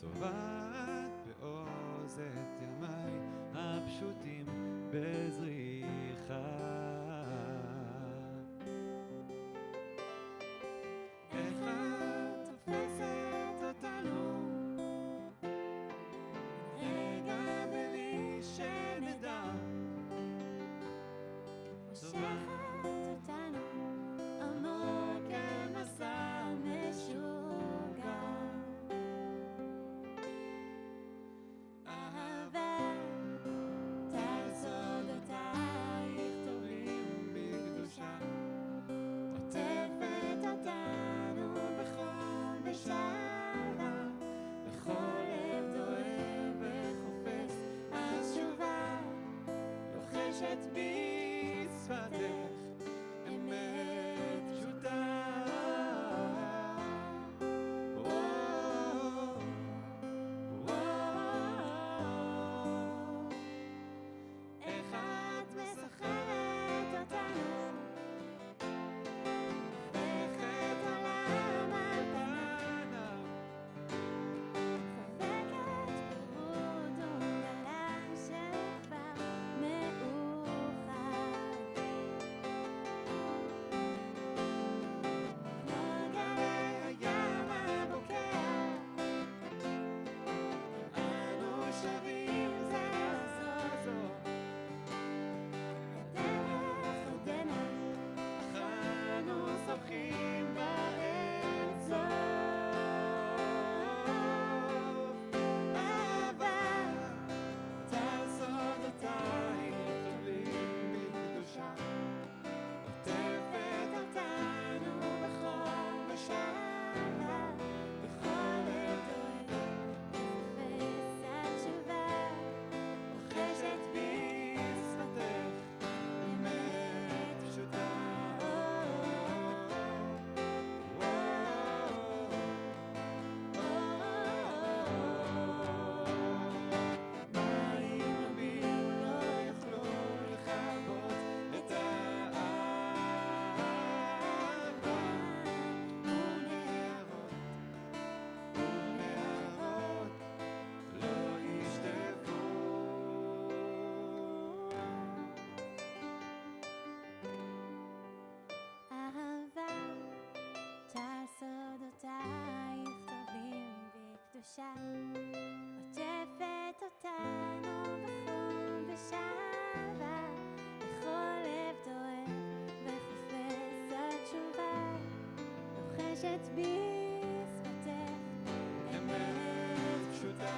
צובעת בעוז את ימיי הפשוטים בזריחה. איך את תופסת אותנו רגע בלי שנדע, מושכת אותנו עמוק כמסע משוגע. אהבה טל סודותייך טובעים בקדושה, עוטפת אותנו בחום ושלווה, לכל לב דואב וחופש התשובה, לוחשת בשפתך אמת פשוטה. איך את מסחררת אותנו, הופכת עולם על פניו, חובקת פירוט ומגלה שכבר מאוחר. כמו גלי הים הבוקע, אנו שבים זה זו, הדרך עודנה, אך אנו שוחים באין סוף. אהבה טל סודותייך טובעים בקדושה, עוטפת אותנו בחום ושלווה, בכל לב דואב וחופש התשובה, לוחשת בשפתך אמת פשוטה. מים רבים לא יוכלו לכבות את האהבה, ונהרות לא ישטפו. אהבה טל סודותייך טובעים בקדושה, עוטפת אותנו בחום ושלווה, לכל לב דואב וחופש התשובה, לוחשת בשפתך אמת פשוטה.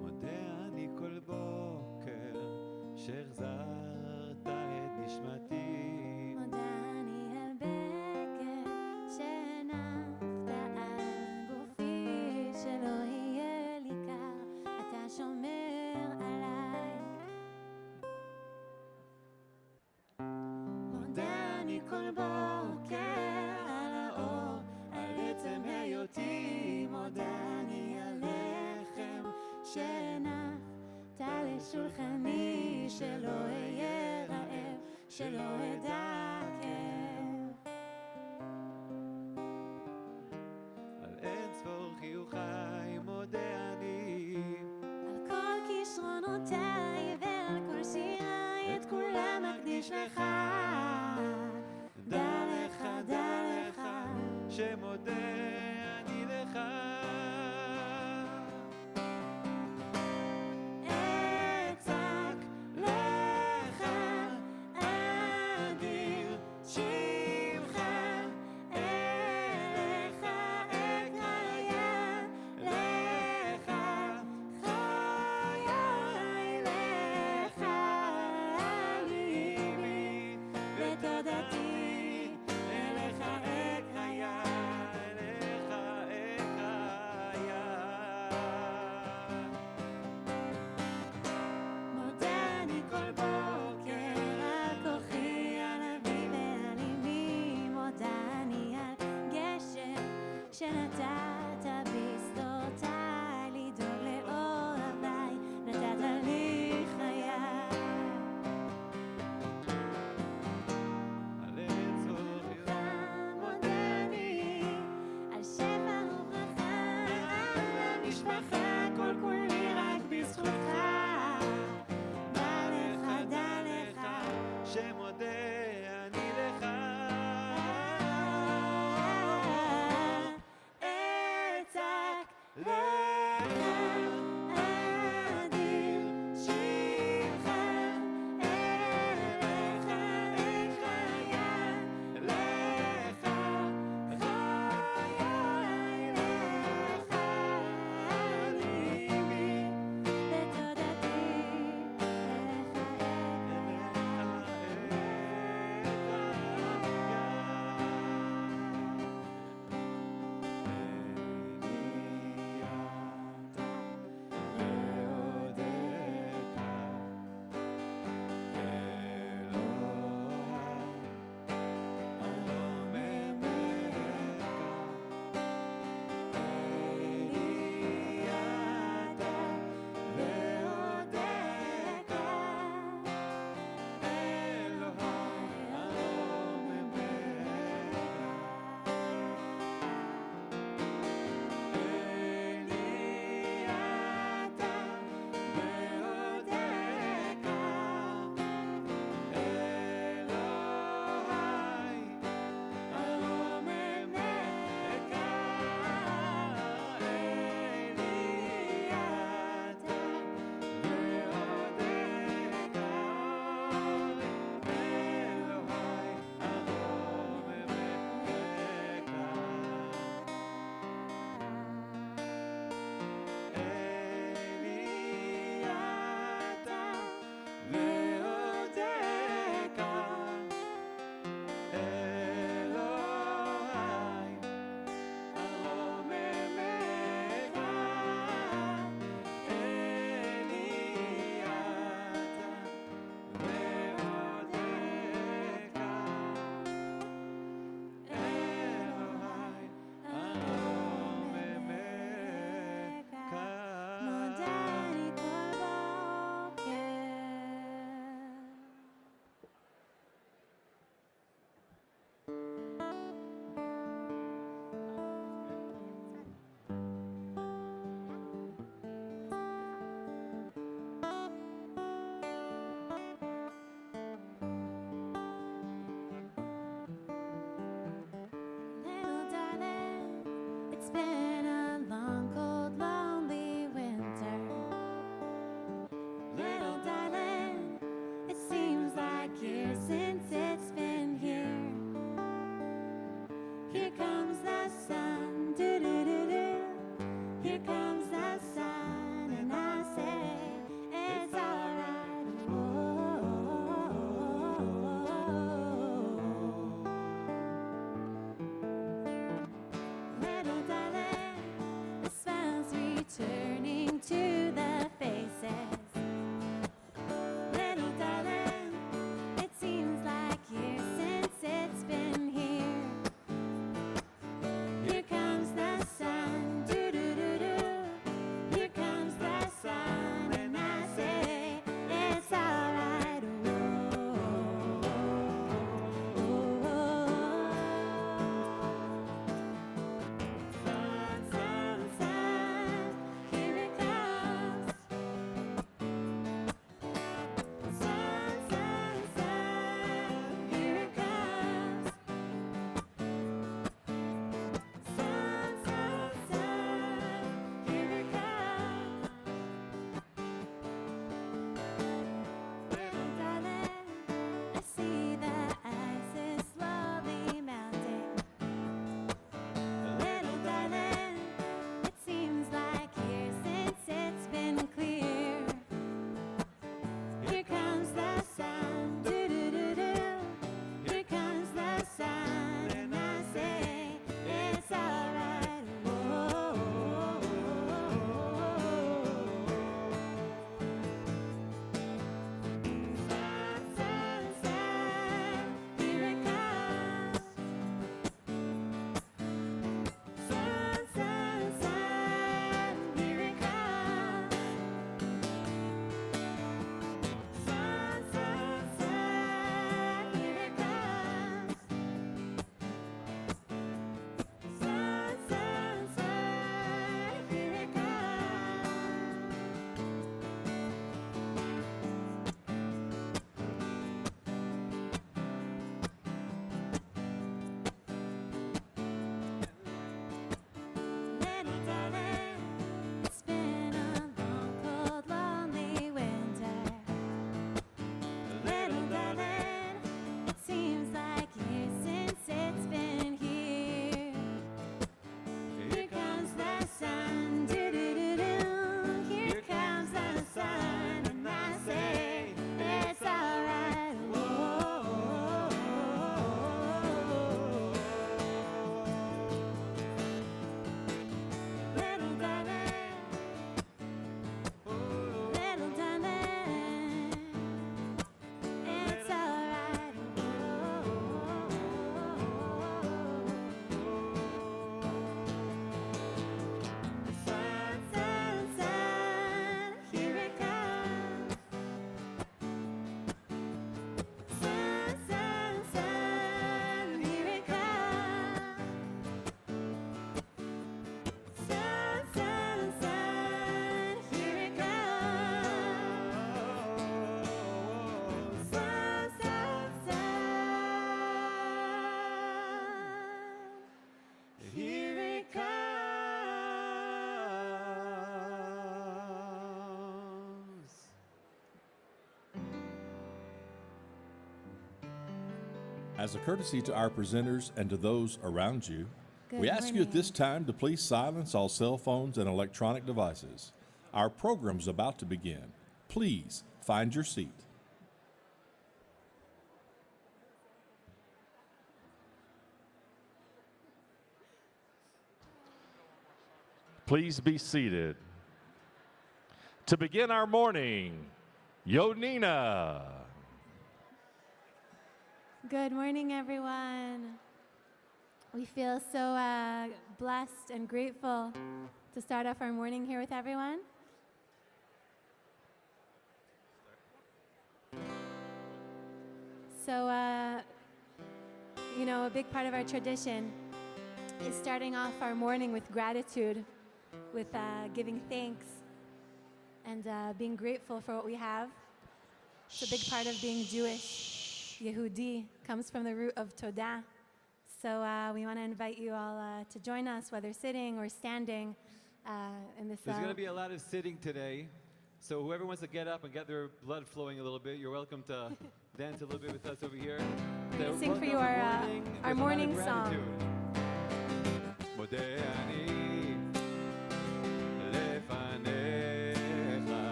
מודה אני כל בוקר שהחזרת את נשמתי, מודה אני על בקר שהנחת על גופי, שלא יהיה לי קר, אתה שומר עליי. מודה אני כל בוקר על האור, על עצם היותי, מודה אני על לחם שהנחת לשולחני, שלא אהיה רעב, שלא אדע כאב. על אין צפור חיוכי מודה אני, על כל כישרונותיי ועל כל שיריי את כולם אקדיש נשלחה. דע לך, דע לך, שמודה אני לך. אצעק לך, אדיר שמך, אליך אקרא לך, חיי לך, ליבי ותודתי, אליך אקרא, אליך אקרא. מודה אני כל בוקר על כוחי, על אבי ועל אמי, מודה אני על גשם שנתת בשדותיי, לדאוג לאוהביי, נתת לי חיי. על עץ אורך מודה אני על שפע וברכה, על המשפחה, כל כולי רק בזכותך. דע לך, שמודה אני לך. אצעק לך, אדיר שמך, אליך אקרא לך, חיי לך, ליבי As a courtesy to our presenters and to those around you, Good we ask you at morning. this time to please silence all cell phones and electronic devices. Our program's about to begin. Please find your seat. Please be seated. To begin our morning, Yonina. Good morning, everyone. We feel so blessed and grateful to start off our morning here with everyone. So, a big part of our tradition is starting off our morning with gratitude, with giving thanks and being grateful for what we have. It's a big part of being Jewish. Yehudi comes from the root of Todah. So we want to invite you all to join us, whether sitting or standing in this. There's going to be a lot of sitting today. So whoever wants to get up and get their blood flowing a little bit, you're welcome to dance a little bit with us over here. We're going to sing for you our morning song.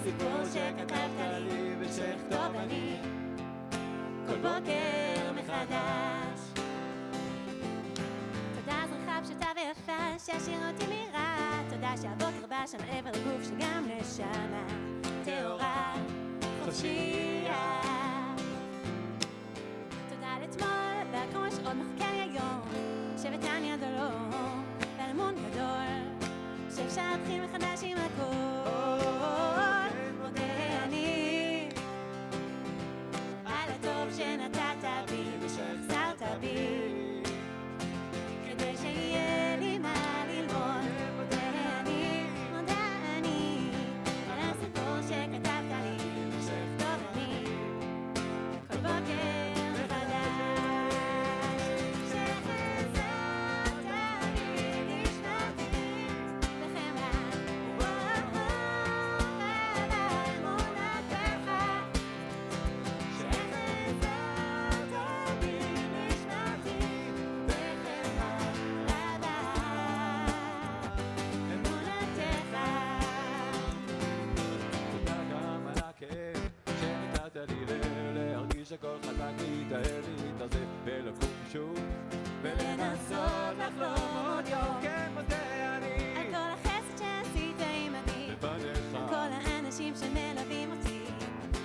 הסיפור שכתבת לי ושכתוב אני כל בוקר מחדש. תודה זריחה פשוטה ויפה שהשאיר אותי מרע. תודה שהבוקר בא שם עבר גוף שגם נשמה טהורה חופשייה. תודה על אתמול ועל כל מה שעוד מחכה לי היום. שבת על יד אלוהים ועל אמון גדול שאפשר להתחיל מחדש עם הכל. שנתת בי ושהחזרת בי כדי שיהיה לי מה ללמוד. מודה אני על הסיפור שכתבת לי ושכתוב אני כל בוקר מחדש. שחזרת בי נשמתי בחמלה שכל חזק להתאהב להתאזר ולקום שוב ולנסות לחלום עוד יום. כן מודה אני על כל החסד שעשית עימדי, לפניך, על כל האנשים שמלווים אותי,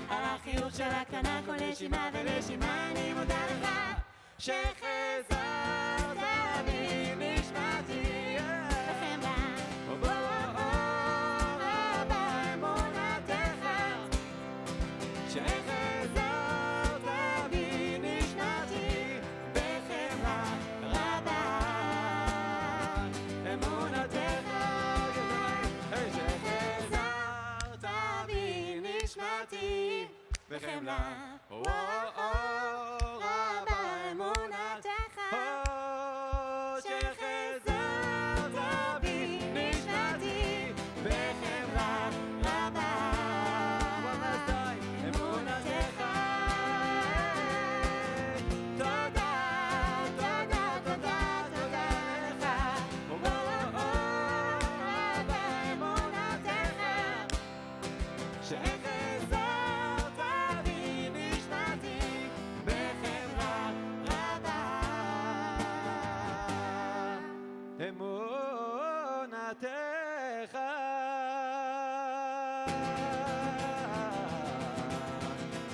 על החיוך של הקטנה כל נשימה ונשימה. אני מודה לך שחזרת בי נשמתי בחמלה רבה אמונתך. שחזרת בי נשמתי בחמלה רבה אמונתך. שחזרת בי נשמתי בחמלה רבה אמונתך. שחזרת בי נשמתי בחמלה רבה אמונתך. תודה, תודה, תודה, תודה לך רבה אמונתך. שחזרת בי נשמתי בחמלה רבה אמונתך.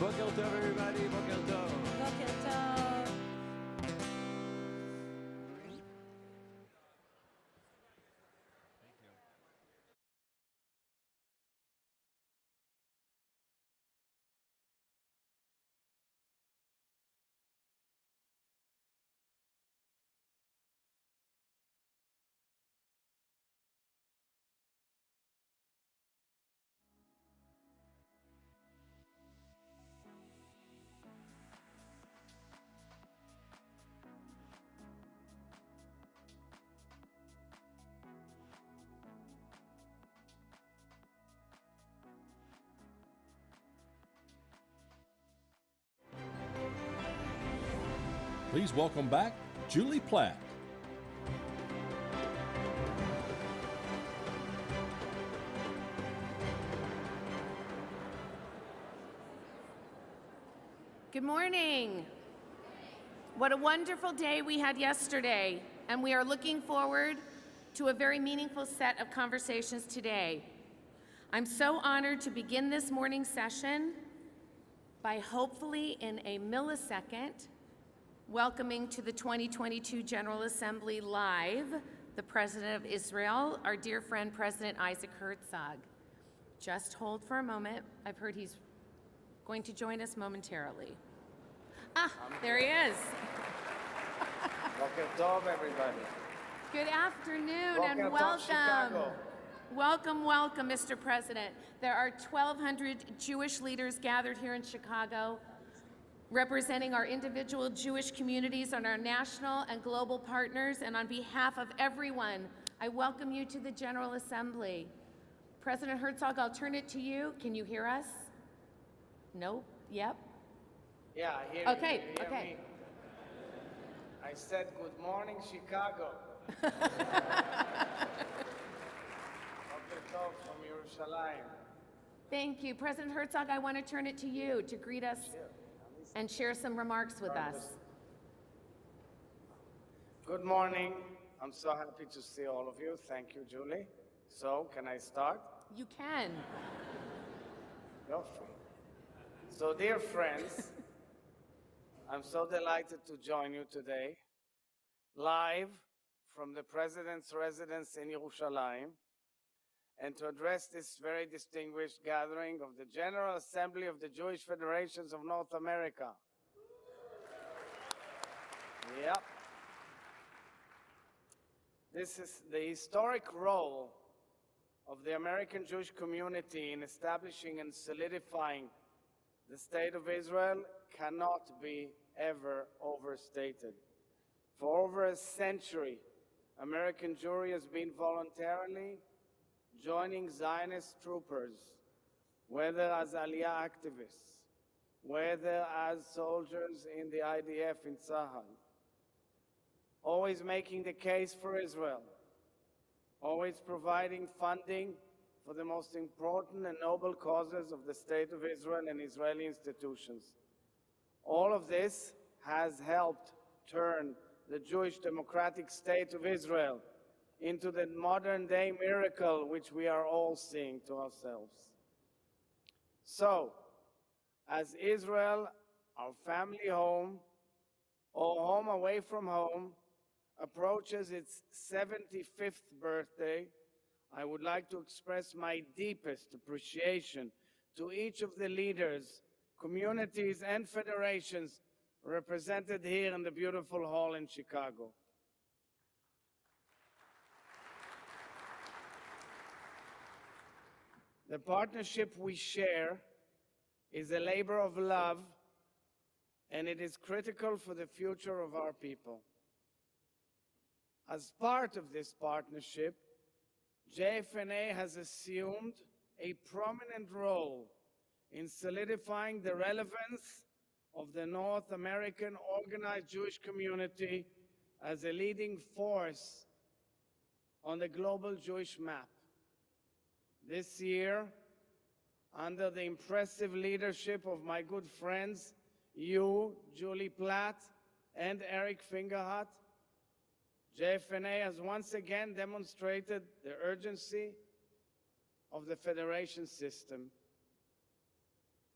בוקר טוב everybody, בוקר טוב. בוקר טוב. Please welcome back Julie Platt. Good morning. What a wonderful day we had yesterday, and we are looking forward to a very meaningful set of conversations today. I'm so honored to begin this morning's session by hopefully in a millisecond welcoming to the 2022 General Assembly live the President of Israel, our dear friend President Isaac Herzog. Just hold for a moment. I've heard he's going to join us momentarily. There he is. Boker Tov, everybody. Good afternoon Boker and Tov, welcome. Chicago. Welcome, welcome, Mr. President. There are 1,200 Jewish leaders gathered here in Chicago, representing our individual Jewish communities and our national and global partners. And on behalf of everyone, I welcome you to the General Assembly. President Herzog, I'll turn it to you. Can you hear us? Nope. Yep. Yeah, I hear Okay, you. You hear okay. me? I said, good morning, Chicago. Boker Tov from Yerushalayim. Thank you. President Herzog, I want to turn it to you to greet us and share some remarks with us. Good morning. I'm so happy to see all of you. Thank you, Julie. So, can I start? You can. Yofi. So, dear friends, I'm so delighted to join you today, live from the President's residence in Yerushalayim, and to address this very distinguished gathering of the General Assembly of the Jewish Federations of North America. Yep. This is the historic role of the American Jewish community in establishing and solidifying the State of Israel cannot be ever overstated. For over a century, American Jewry has been voluntarily joining Zionist troopers, whether as Aliyah activists, whether as soldiers in the IDF in Tzahal, always making the case for Israel, always providing funding for the most important and noble causes of the State of Israel and Israeli institutions. All of this has helped turn the Jewish democratic state of Israel into the modern-day miracle which we are all seeing to ourselves. So, as Israel, our family home, or home away from home, approaches its 75th birthday, I would like to express my deepest appreciation to each of the leaders, communities, and federations represented here in the beautiful hall in Chicago. The partnership we share is a labor of love, and it is critical for the future of our people. As part of this partnership, JFNA has assumed a prominent role in solidifying the relevance of the North American organized Jewish community as a leading force on the global Jewish map. This year, under the impressive leadership of my good friends, you, Julie Platt, and Eric Fingerhut, JFNA has once again demonstrated the urgency of the federation system.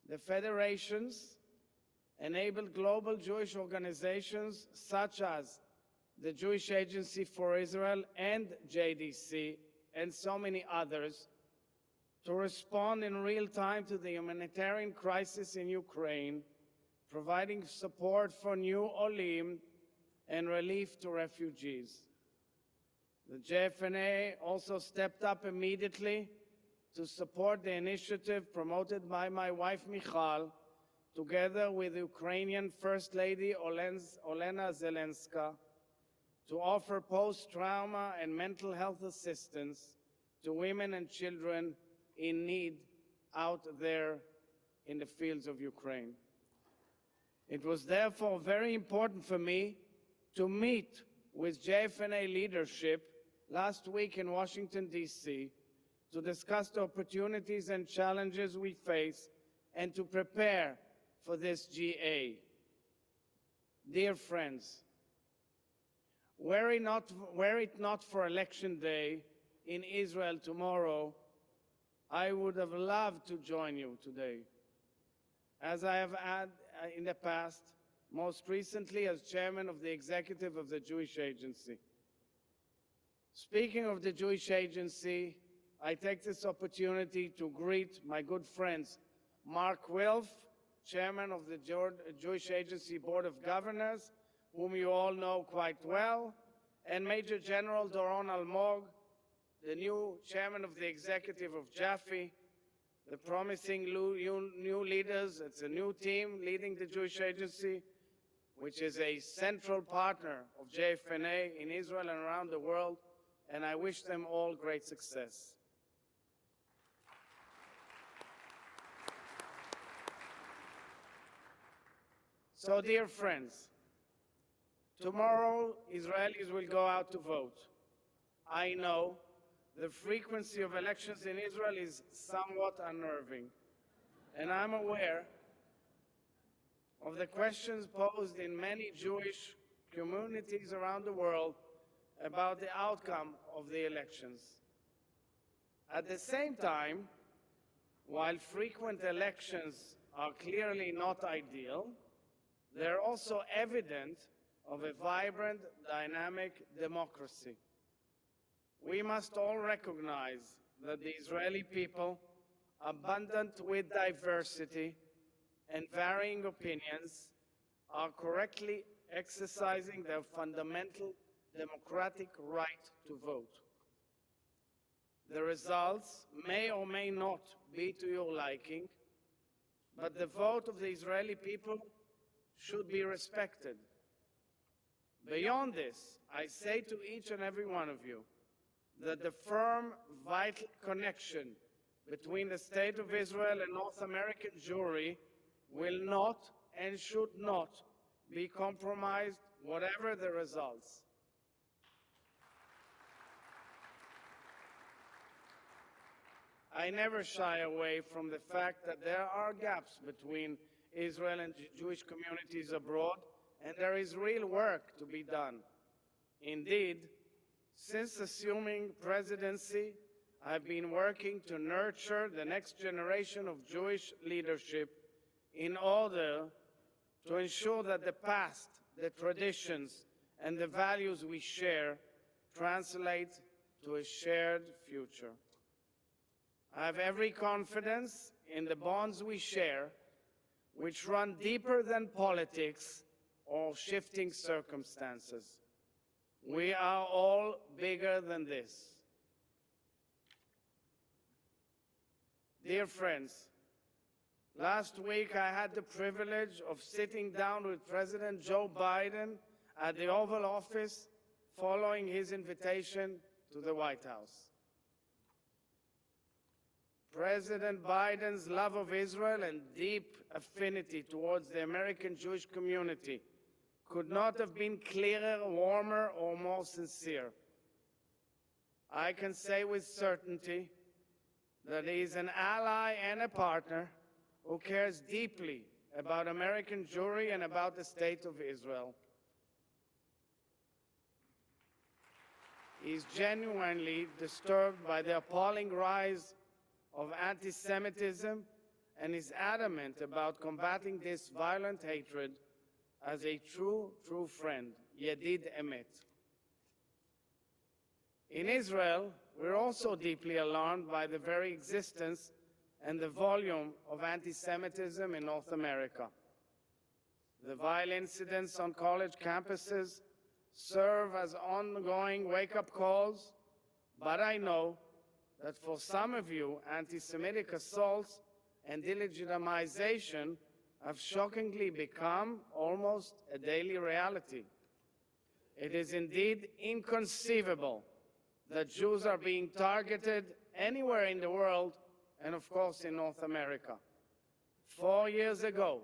The federations enabled global Jewish organizations such as the Jewish Agency for Israel and JDC and so many others to respond in real time to the humanitarian crisis in Ukraine, providing support for new Olim and relief to refugees. The JFNA also stepped up immediately to support the initiative promoted by my wife Michal, together with Ukrainian First Lady Olena Zelenska, to offer post-trauma and mental health assistance to women and children in need out there in the fields of Ukraine. It was therefore very important for me to meet with JFNA leadership last week in Washington, D.C., to discuss the opportunities and challenges we face and to prepare for this GA. Dear friends, were it not for Election Day in Israel tomorrow, I would have loved to join you today, as I have had in the past, most recently as chairman of the executive of the Jewish Agency. Speaking of the Jewish Agency, I take this opportunity to greet my good friends, Mark Wilf, chairman of the Jewish Agency Board of Governors, whom you all know quite well, and Major General Doron Almog, the new chairman of the executive of JAFE, the promising new leaders. It's a new team leading the Jewish Agency, which is a central partner of JFNA in Israel and around the world, and I wish them all great success. So, dear friends, tomorrow Israelis will go out to vote. I know the frequency of elections in Israel is somewhat unnerving, and I'm aware of the questions posed in many Jewish communities around the world about the outcome of the elections. At the same time, while frequent elections are clearly not ideal, they're also evident of a vibrant, dynamic democracy. We must all recognize that the Israeli people, abundant with diversity and varying opinions, are correctly exercising their fundamental democratic right to vote. The results may or may not be to your liking, but the vote of the Israeli people should be respected. Beyond this, I say to each and every one of you that the firm, vital connection between the State of Israel and North American Jewry will not and should not be compromised, whatever the results. I never shy away from the fact that there are gaps between Israel and Jewish communities abroad, and there is real work to be done. Indeed, since assuming presidency, I've been working to nurture the next generation of Jewish leadership in order to ensure that the past, the traditions, and the values we share translate to a shared future. I have every confidence in the bonds we share, which run deeper than politics or shifting circumstances. We are all bigger than this. Dear friends, last week I had the privilege of sitting down with President Joe Biden at the Oval Office following his invitation to the White House. President Biden's love of Israel and deep affinity towards the American Jewish community could not have been clearer, warmer, or more sincere. I can say with certainty that he is an ally and a partner who cares deeply about American Jewry and about the State of Israel. He is genuinely disturbed by the appalling rise of anti-Semitism and is adamant about combating this violent hatred as a true friend, Yedid Emet. In Israel, we're also deeply alarmed by the very existence and the volume of anti-Semitism in North America. The vile incidents on college campuses serve as ongoing wake-up calls, but I know that for some of you, anti-Semitic assaults and delegitimization have shockingly become almost a daily reality. It is indeed inconceivable that Jews are being targeted anywhere in the world, and of course in North America. 4 years ago,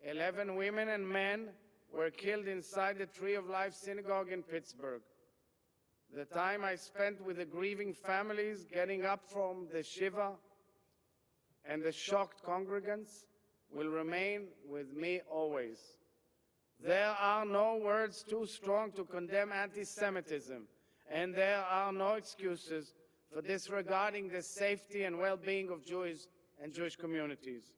11 women and men were killed inside the Tree of Life Synagogue in Pittsburgh. The time I spent with the grieving families getting up from the Shiva and the shocked congregants will remain with me always. There are no words too strong to condemn anti-Semitism, and there are no excuses for disregarding the safety and well-being of Jews and Jewish communities.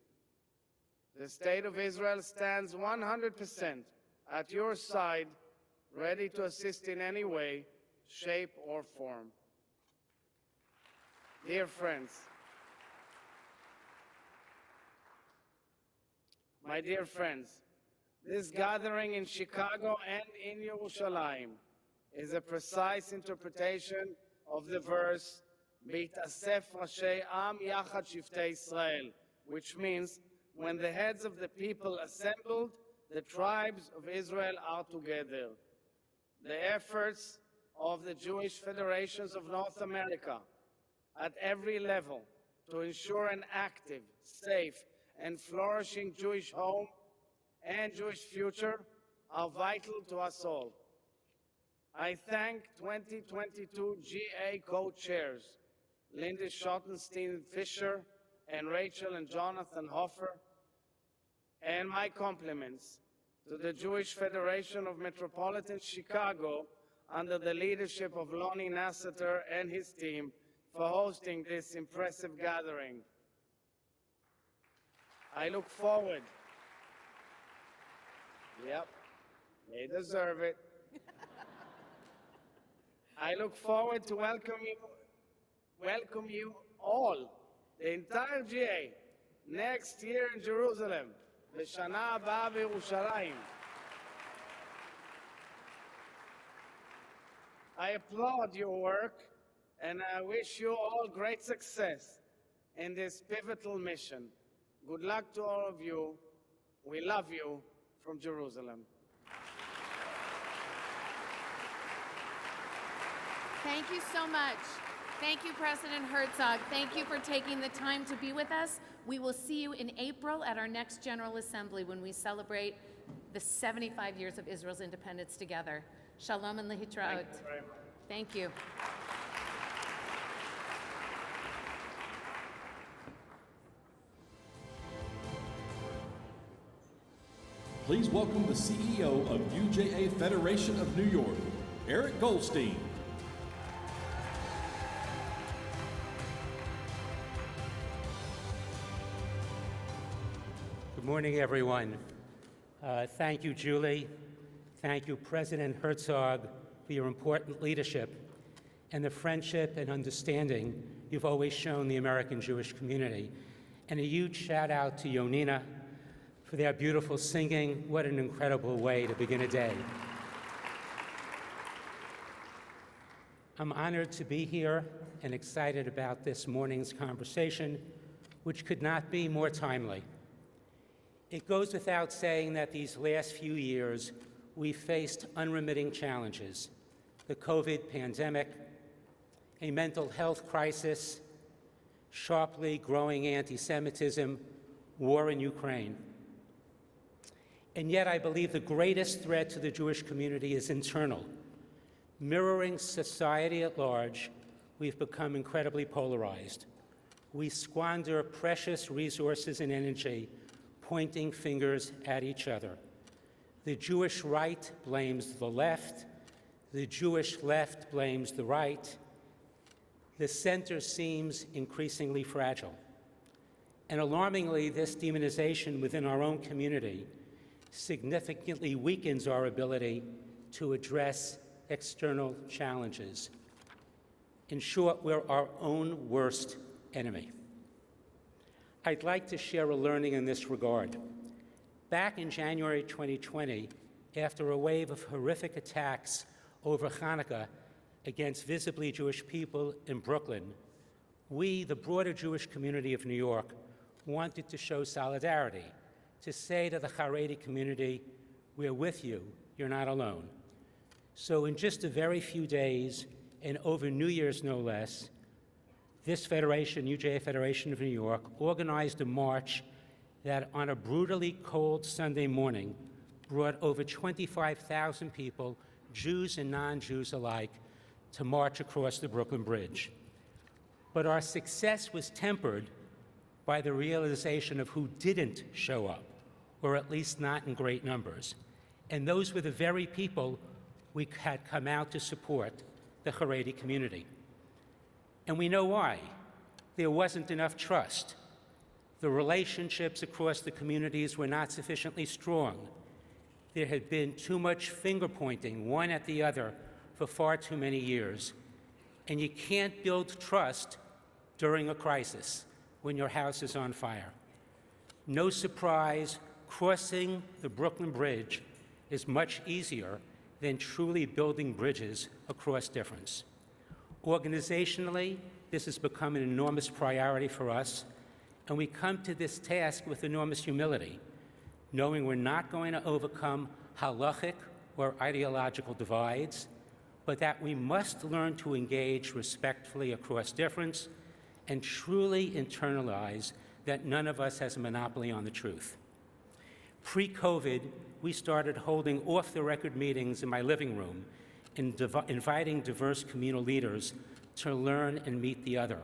The State of Israel stands 100% at your side, ready to assist in any way, shape, or form. Dear friends, my dear friends, this gathering in Chicago and in Yerushalayim is a precise interpretation of the verse, B'yit'asef Rashei Am Yachad Shiftei Israel, which means, when the heads of the people assembled, the tribes of Israel are together. The efforts of the Jewish Federations of North America at every level to ensure an active, safe, and flourishing Jewish home and Jewish future are vital to us all. I thank 2022 GA co-chairs, Linda Schottenstein-Fisher and Rachel and Jonathan Hofer, and my compliments to the Jewish Federation of Metropolitan Chicago under the leadership of Lonnie Nasseter and his team for hosting this impressive gathering. I look forward. Yep, they deserve it. I look forward to welcome you all, the entire GA, next year in Jerusalem, בשנה הבאה בירושלים. I applaud your work, and I wish you all great success in this pivotal mission. Good luck to all of you. We love you from Jerusalem. Thank you so much. Thank you, President Herzog. Thank you for taking the time to be with us. We will see you in April at our next General Assembly when we celebrate the 75 years of Israel's independence together. Shalom and lehitraot. Thank you. Please welcome the CEO of UJA-Federation of New York, Eric Goldstein. Good morning, everyone. Thank you, Julie. Thank you, President Herzog, for your important leadership and the friendship and understanding you've always shown the American Jewish community. And a huge shout out to Yonina for their beautiful singing. What an incredible way to begin a day. I'm honored to be here and excited about this morning's conversation, which could not be more timely. It goes without saying that these last few years, we faced unremitting challenges: the COVID pandemic, a mental health crisis, sharply growing anti-Semitism, war in Ukraine. And yet I believe the greatest threat to the Jewish community is internal. Mirroring society at large, we've become incredibly polarized. We squander precious resources and energy pointing fingers at each other. The Jewish right blames the left. The Jewish left blames the right. The center seems increasingly fragile. And alarmingly, this demonization within our own community significantly weakens our ability to address external challenges. In short, we're our own worst enemy. I'd like to share a learning in this regard. Back in January 2020, after a wave of horrific attacks over Hanukkah against visibly Jewish people in Brooklyn, we, the broader Jewish community of New York, wanted to show solidarity, to say to the Haredi community, we're with you, you're not alone. So in just a very few days, and over New Year's no less, this federation, UJA-Federation of New York, organized a march that on a brutally cold Sunday morning brought over 25,000 people, Jews and non-Jews alike, to march across the Brooklyn Bridge. But our success was tempered by the realization of who didn't show up, or at least not in great numbers. And those were the very people we had come out to support, the Haredi community. And we know why. There wasn't enough trust. The relationships across the communities were not sufficiently strong. There had been too much finger-pointing, one at the other, for far too many years. And you can't build trust during a crisis when your house is on fire. No surprise, crossing the Brooklyn Bridge is much easier than truly building bridges across difference. Organizationally, this has become an enormous priority for us, and we come to this task with enormous humility, knowing we're not going to overcome halachic or ideological divides, but that we must learn to engage respectfully across difference and truly internalize that none of us has a monopoly on the truth. Pre-COVID, we started holding off-the-record meetings in my living room and inviting diverse communal leaders to learn and meet the other.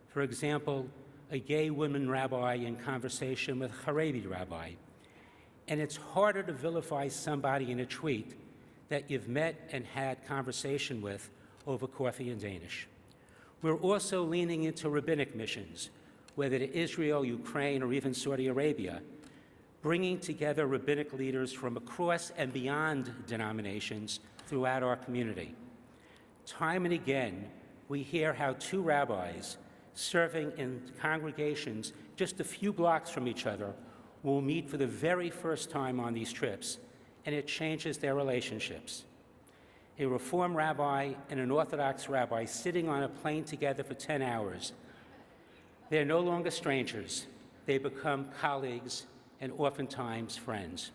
For example, a gay woman rabbi in conversation with a Haredi rabbi. And it's harder to vilify somebody in a tweet that you've met and had conversation with over coffee and Danish. We're also leaning into rabbinic missions, whether to Israel, Ukraine, or even Saudi Arabia, bringing together rabbinic leaders from across and beyond denominations throughout our community. Time and again, we hear how two rabbis serving in congregations just a few blocks from each other will meet for the very first time on these trips, and it changes their relationships. A Reform rabbi and an Orthodox rabbi sitting on a plane together for 10 hours. They're no longer strangers. They become colleagues and oftentimes friends.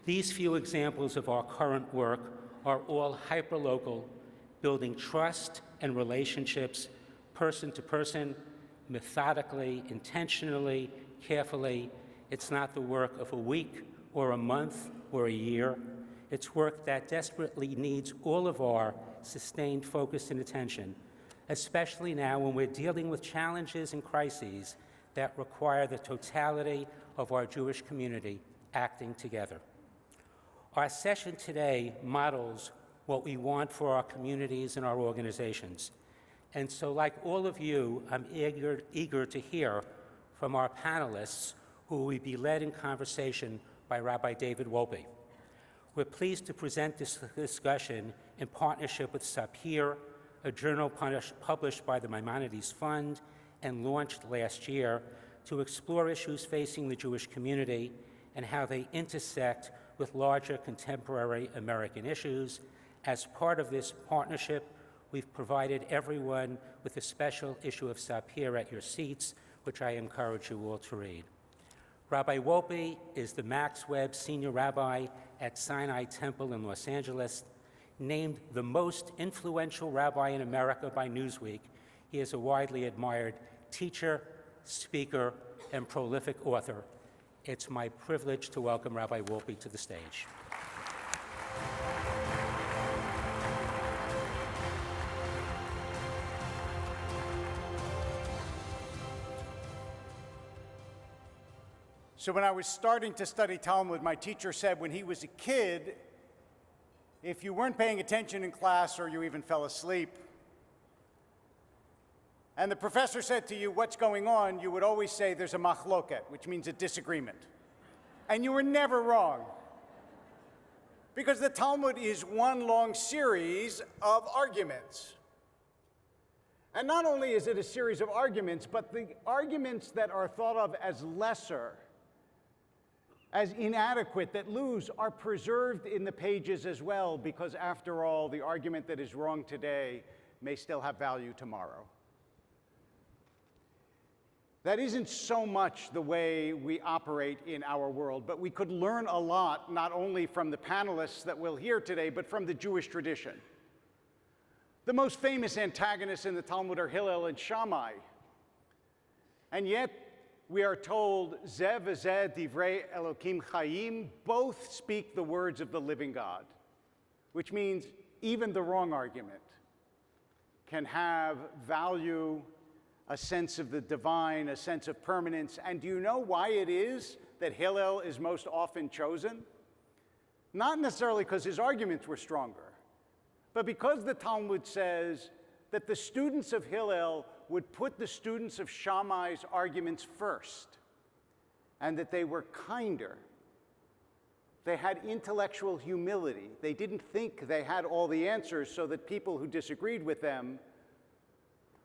These few examples of our current work are all hyperlocal, building trust and relationships person to person, methodically, intentionally, carefully. It's not the work of a week or a month or a year. It's work that desperately needs all of our sustained focus and attention, especially now when we're dealing with challenges and crises that require the totality of our Jewish community acting together. Our session today models what we want for our communities and our organizations. And so, like all of you, I'm eager to hear from our panelists, who will be led in conversation by Rabbi David Wolpe. We're pleased to present this discussion in partnership with SAPIR, a journal published by the Maimonides Fund and launched last year to explore issues facing the Jewish community and how they intersect with larger contemporary American issues. As part of this partnership, we've provided everyone with a special issue of SAPIR at your seats, which I encourage you all to read. Rabbi Wolpe is the Max Webb Senior Rabbi at Sinai Temple in Los Angeles, named the most influential rabbi in America by Newsweek. He is a widely admired teacher, speaker, and prolific author. It's my privilege to welcome Rabbi Wolpe to the stage. So when I was starting to study Talmud, my teacher said when he was a kid, if you weren't paying attention in class or you even fell asleep, and the professor said to you, "What's going on?" you would always say, "There's a machloket," which means a disagreement. And you were never wrong. Because the Talmud is one long series of arguments. And not only is it a series of arguments, but the arguments that are thought of as lesser, as inadequate, that lose, are preserved in the pages as well, because after all, the argument that is wrong today may still have value tomorrow. That isn't so much the way we operate in our world, but we could learn a lot, not only from the panelists that we'll hear today, but from the Jewish tradition. The most famous antagonists in the Talmud are Hillel and Shammai. And yet, we are told, Ze v'ze divrei Elokim Chaim, both speak the words of the living God, which means even the wrong argument can have value, a sense of the divine, a sense of permanence. And do you know why it is that Hillel is most often chosen? Not necessarily because his arguments were stronger, but because the Talmud says that the students of Hillel would put the students of Shammai's arguments first, and that they were kinder. They had intellectual humility. They didn't think they had all the answers, so that people who disagreed with them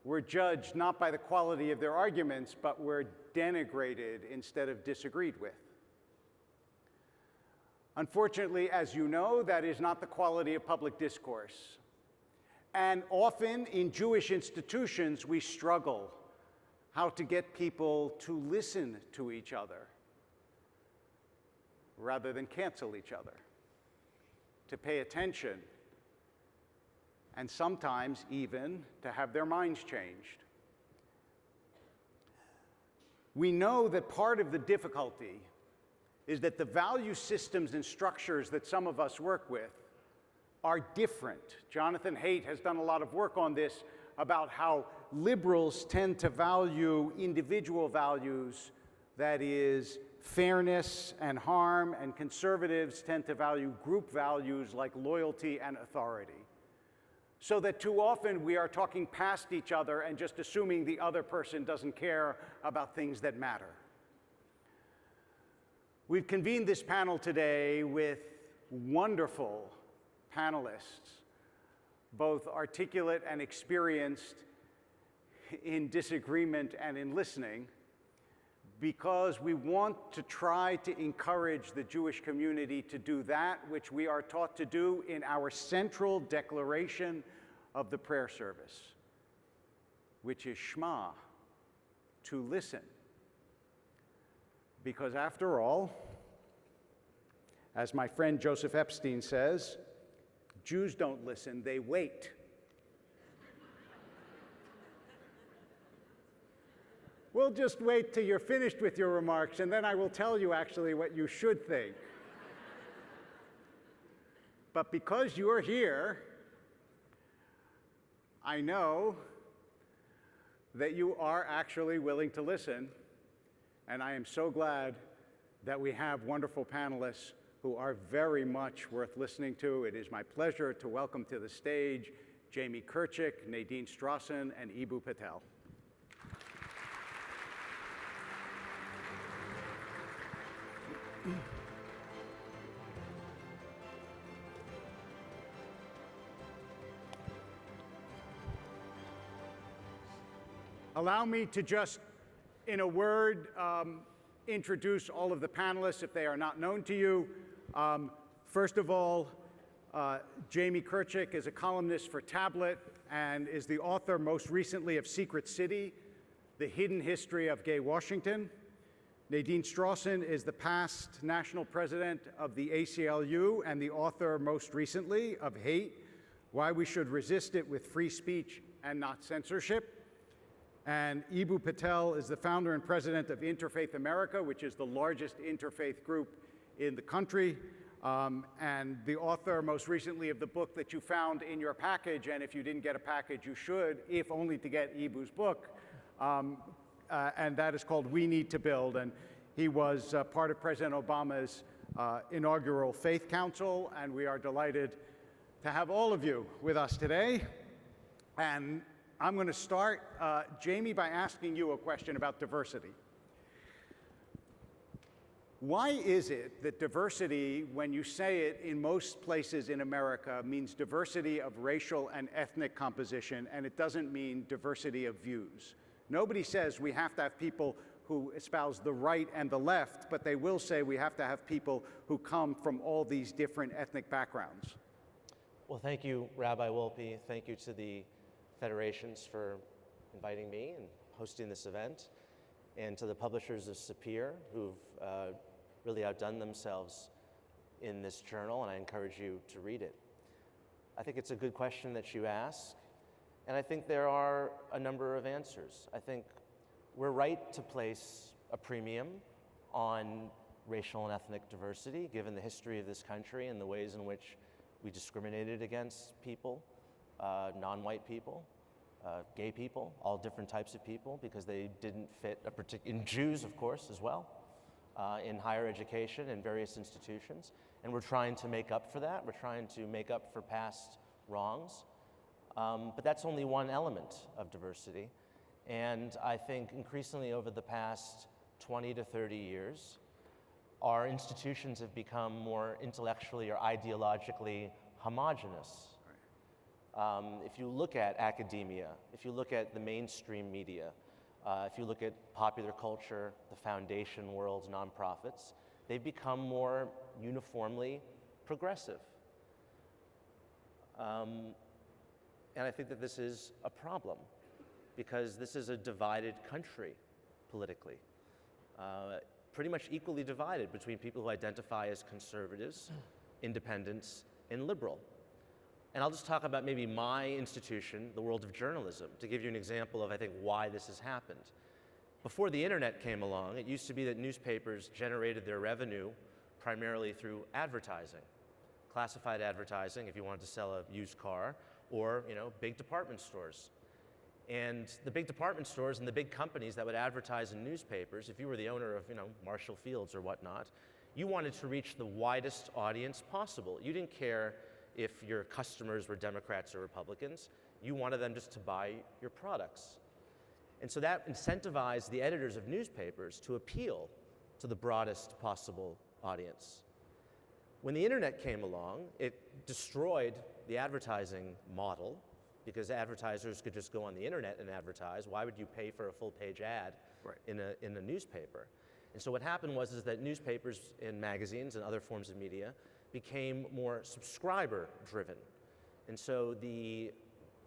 were judged not by the quality of their arguments, but were denigrated instead of disagreed with. Unfortunately, as you know, that is not the quality of public discourse. And often in Jewish institutions, we struggle how to get people to listen to each other rather than cancel each other, to pay attention, and sometimes even to have their minds changed. We know that part of the difficulty is that the value systems and structures that some of us work with are different. Jonathan Haidt has done a lot of work on this about how liberals tend to value individual values, that is, fairness and harm, and conservatives tend to value group values like loyalty and authority. So that too often we are talking past each other and just assuming the other person doesn't care about things that matter. We've convened this panel today with wonderful panelists, both articulate and experienced in disagreement and in listening, because we want to try to encourage the Jewish community to do that which we are taught to do in our central declaration of the prayer service, which is Shema, to listen. Because after all, as my friend Joseph Epstein says, Jews don't listen, they wait. We'll just wait till you're finished with your remarks, and then I will tell you actually what you should think. But because you're here, I know that you are actually willing to listen, and I am so glad that we have wonderful panelists who are very much worth listening to. It is my pleasure to welcome to the stage Jamie Kirchick, Nadine Strossen, and Eboo Patel. Allow me to just, in a word, introduce all of the panelists if they are not known to you. First of all, Jamie Kirchick is a columnist for Tablet and is the author most recently of Secret City, The Hidden History of Gay Washington. Nadine Strossen is the past national president of the ACLU and the author most recently of Hate, Why We Should Resist It with Free Speech and Not Censorship. And Eboo Patel is the founder and president of Interfaith America, which is the largest interfaith group in the country, and the author most recently of the book that you found in your package, and if you didn't get a package, you should, if only to get Eboo's book, and that is called We Need to Build. And he was part of President Obama's inaugural Faith Council, and we are delighted to have all of you with us today. And I'm going to start, Jamie, by asking you a question about diversity. Why is it that diversity, when you say it in most places in America, means diversity of racial and ethnic composition, and it doesn't mean diversity of views? Nobody says we have to have people who espouse the right and the left, but they will say we have to have people who come from all these different ethnic backgrounds. Well, thank you, Rabbi Wolpe. Thank you to the federations for inviting me and hosting this event, and to the publishers of SAPIR who've really outdone themselves in this journal, and I encourage you to read it. I think it's a good question that you ask, and I think there are a number of answers. I think we're right to place a premium on racial and ethnic diversity, given the history of this country and the ways in which we discriminated against people, non-white people, gay people, all different types of people, because they didn't fit a particular, and Jews, of course, as well, in higher education and various institutions. And we're trying to make up for that. We're trying to make up for past wrongs. But that's only one element of diversity. And I think increasingly over the past 20 to 30 years, our institutions have become more intellectually or ideologically homogenous. If you look at academia, if you look at the mainstream media, if you look at popular culture, the foundation world, nonprofits, they've become more uniformly progressive. And I think that this is a problem, because this is a divided country politically, pretty much equally divided between people who identify as conservatives, independents, and liberal. And I'll just talk about maybe my institution, the world of journalism, to give you an example of, I think, why this has happened. Before the internet came along, it used to be that newspapers generated their revenue primarily through advertising, classified advertising if you wanted to sell a used car, or big department stores. And the big department stores and the big companies that would advertise in newspapers, if you were the owner of Marshall Fields or whatnot, you wanted to reach the widest audience possible. You didn't care if your customers were Democrats or Republicans. You wanted them just to buy your products. And so that incentivized the editors of newspapers to appeal to the broadest possible audience. When the internet came along, it destroyed the advertising model, because advertisers could just go on the internet and advertise. Why would you pay for a full-page ad in a newspaper? And so what happened was that newspapers and magazines and other forms of media became more subscriber-driven. And so the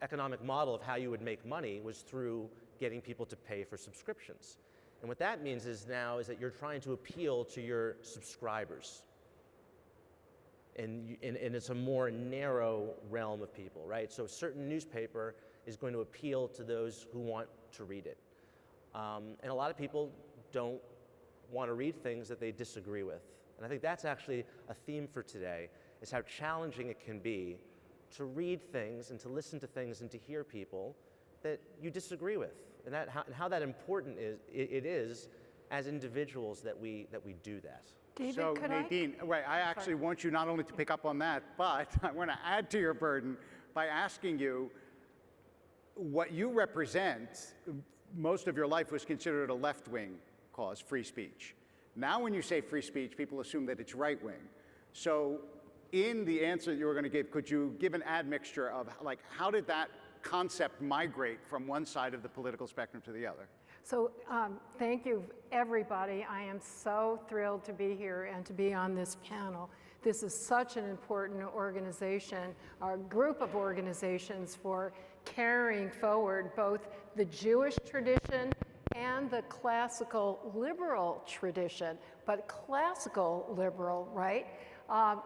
economic model of how you would make money was through getting people to pay for subscriptions. And what that means is that you're trying to appeal to your subscribers. And it's a more narrow realm of people, right? So a certain newspaper is going to appeal to those who want to read it. And a lot of people don't want to read things that they disagree with. And I think that's actually a theme for today, is how challenging it can be to read things and to listen to things and to hear people that you disagree with, and how that important it is as individuals that we do that. David, so Nadine, I actually want you not only to pick up on that, but I want to add to your burden by asking you, what you represent, most of your life was considered a left-wing cause, free speech. Now when you say free speech, people assume that it's right-wing. So in the answer that you were going to give, could you give an admixture of, like, how did that concept migrate from one side of the political spectrum to the other? So thank you, everybody. I am so thrilled to be here and to be on this panel. This is such an important organization, our group of organizations, for carrying forward both the Jewish tradition and the classical liberal tradition, but classical liberal, right?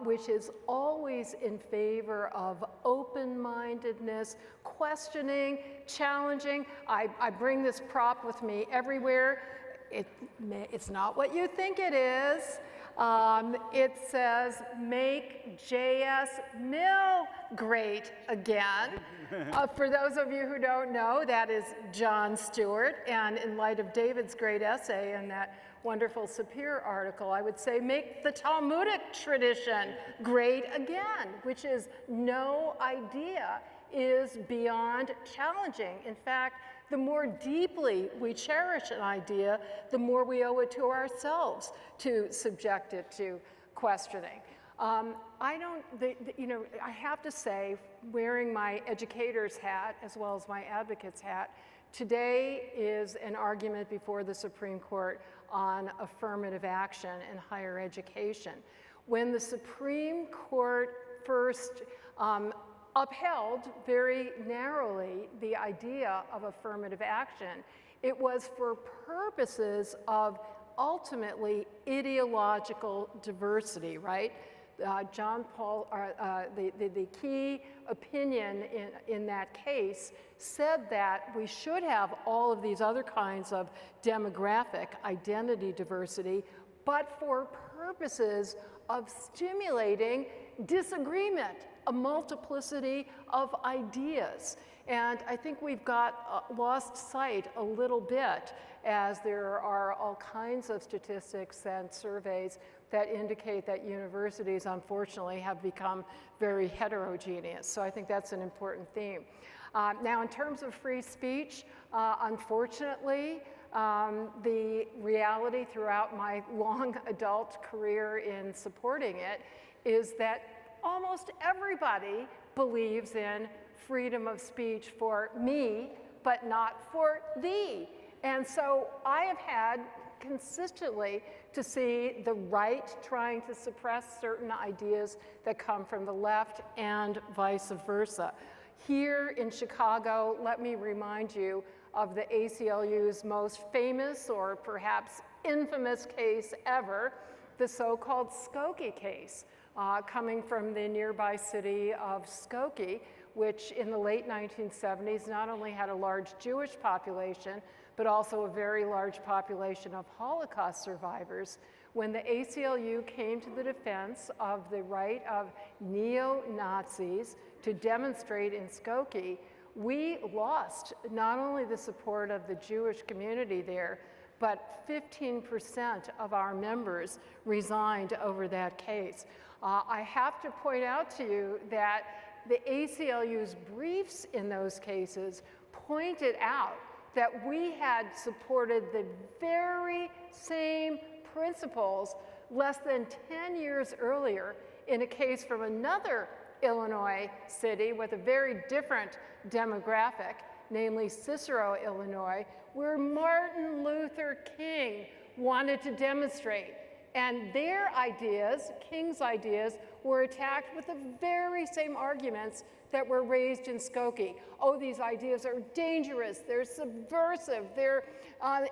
Which is always in favor of open-mindedness, questioning, challenging. I bring this prop with me everywhere. It's not what you think it is. It says, make JS Mill great again. For those of you who don't know, that is Jon Stewart. And in light of David's great essay and that wonderful SAPIR article, I would say make the Talmudic tradition great again, which is no idea is beyond challenging. In fact, the more deeply we cherish an idea, the more we owe it to ourselves to subject it to questioning. I have to say, wearing my educator's hat as well as my advocate's hat, today is an argument before the Supreme Court on affirmative action in higher education. When the Supreme Court first upheld very narrowly the idea of affirmative action, it was for purposes of ultimately ideological diversity, right? the key opinion in that case said that we should have all of these other kinds of demographic identity diversity, but for purposes of stimulating disagreement, a multiplicity of ideas. And I think we've got lost sight a little bit, as there are all kinds of statistics and surveys that indicate that universities, unfortunately, have become very heterogeneous. So I think that's an important theme. Now, in terms of free speech, unfortunately, the reality throughout my long adult career in supporting it is that almost everybody believes in freedom of speech for me, but not for thee. And so I have had consistently to see the right trying to suppress certain ideas that come from the left and vice versa. Here in Chicago, let me remind you of the ACLU's most famous or perhaps infamous case ever, the so-called Skokie case, coming from the nearby city of Skokie, which in the late 1970s not only had a large Jewish population, but also a very large population of Holocaust survivors. When the ACLU came to the defense of the right of neo-Nazis to demonstrate in Skokie, we lost not only the support of the Jewish community there, but 15% of our members resigned over that case. I have to point out to you that the ACLU's briefs in those cases pointed out that we had supported the very same principles less than 10 years earlier in a case from another Illinois city with a very different demographic, namely Cicero, Illinois, where Martin Luther King wanted to demonstrate. And their ideas, King's ideas, were attacked with the very same arguments that were raised in Skokie. Oh, these ideas are dangerous, they're subversive, they're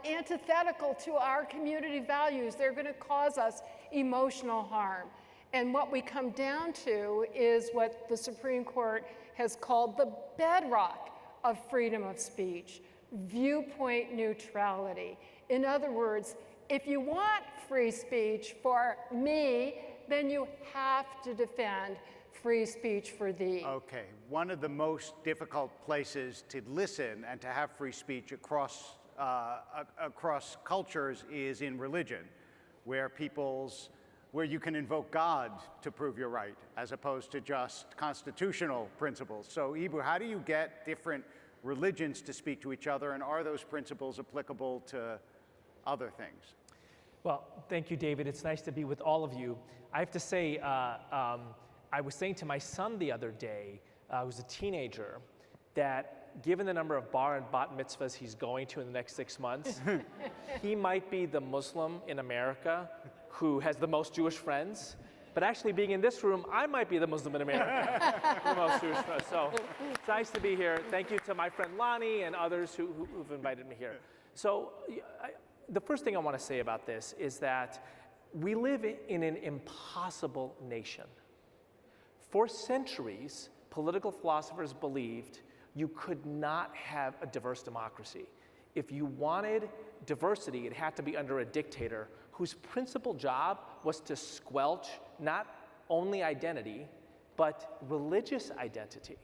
antithetical to our community values, they're gonna cause us emotional harm. And what we come down to is what the Supreme Court has called the bedrock of freedom of speech, viewpoint neutrality. In other words, if you want free speech for me, then you have to defend free speech for thee. Okay, one of the most difficult places to listen and to have free speech across cultures is in religion, where you can invoke God to prove you're right, as opposed to just constitutional principles. So, Eboo, how do you get different religions to speak to each other, and are those principles applicable to other things? Well, thank you, David. It's nice to be with all of you. I have to say, I was saying to my son the other day, who's a teenager, that given the number of bar and bat mitzvahs he's going to in the next 6 months, he might be the Muslim in America who has the most Jewish friends. But actually being in this room, I might be the Muslim in America with the most Jewish friends. So it's nice to be here. Thank you to my friend Lonnie and others who've invited me here. So the first thing I want to say about this is that we live in an impossible nation. For centuries, political philosophers believed you could not have a diverse democracy. If you wanted diversity, it had to be under a dictator whose principal job was to squelch not only identity, but religious identity.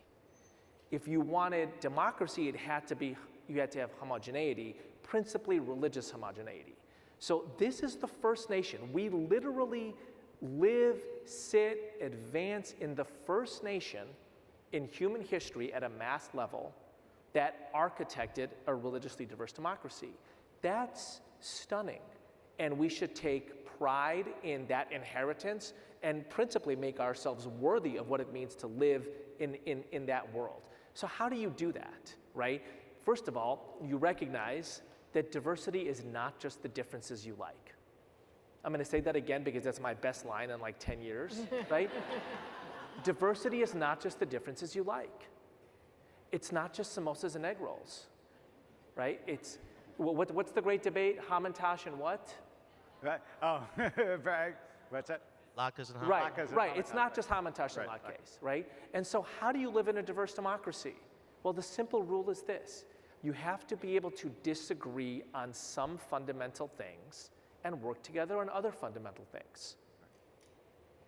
If you wanted democracy, you had to have homogeneity, principally religious homogeneity. So this is the first nation. We literally live, sit, advance in the first nation in human history at a mass level that architected a religiously diverse democracy. That's stunning. And we should take pride in that inheritance and principally make ourselves worthy of what it means to live in that world. So how do you do that, right? First of all, you recognize that diversity is not just the differences you like. I'm gonna say that again because that's my best line in like 10 years, right? Diversity is not just the differences you like. It's not just samosas and egg rolls, right? It's, what's the great debate? Hamantash and what? Right. Oh, what's that? Latkes and Right, Hamantash. right. It's not just Hamantash and Latkes, right? And so how do you live in a diverse democracy? Well, the simple rule is this. You have to be able to disagree on some fundamental things and work together on other fundamental things.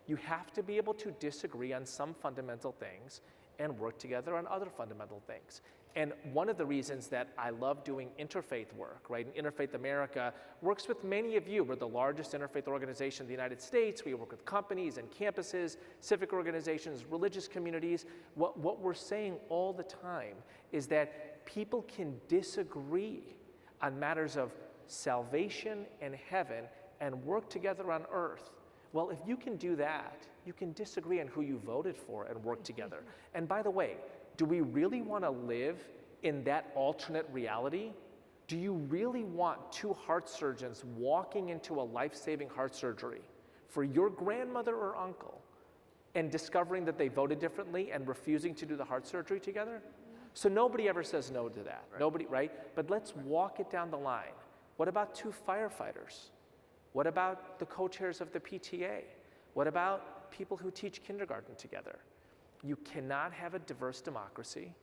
You have to be able to disagree on some fundamental things and work together on other fundamental things. And one of the reasons that I love doing interfaith work, right? And Interfaith America works with many of you. We're the largest interfaith organization in the United States. We work with companies and campuses, civic organizations, religious communities. What we're saying all the time is that people can disagree on matters of salvation and heaven and work together on earth. Well, if you can do that, you can disagree on who you voted for and work together. And by the way, do we really want to live in that alternate reality? Do you really want two heart surgeons walking into a life-saving heart surgery for your grandmother or uncle and discovering that they voted differently and refusing to do the heart surgery together? So nobody ever says no to that. Right. Nobody, right? But let's walk it down the line. What about two firefighters? What about the co-chairs of the PTA? What about people who teach kindergarten together? You cannot have a diverse democracy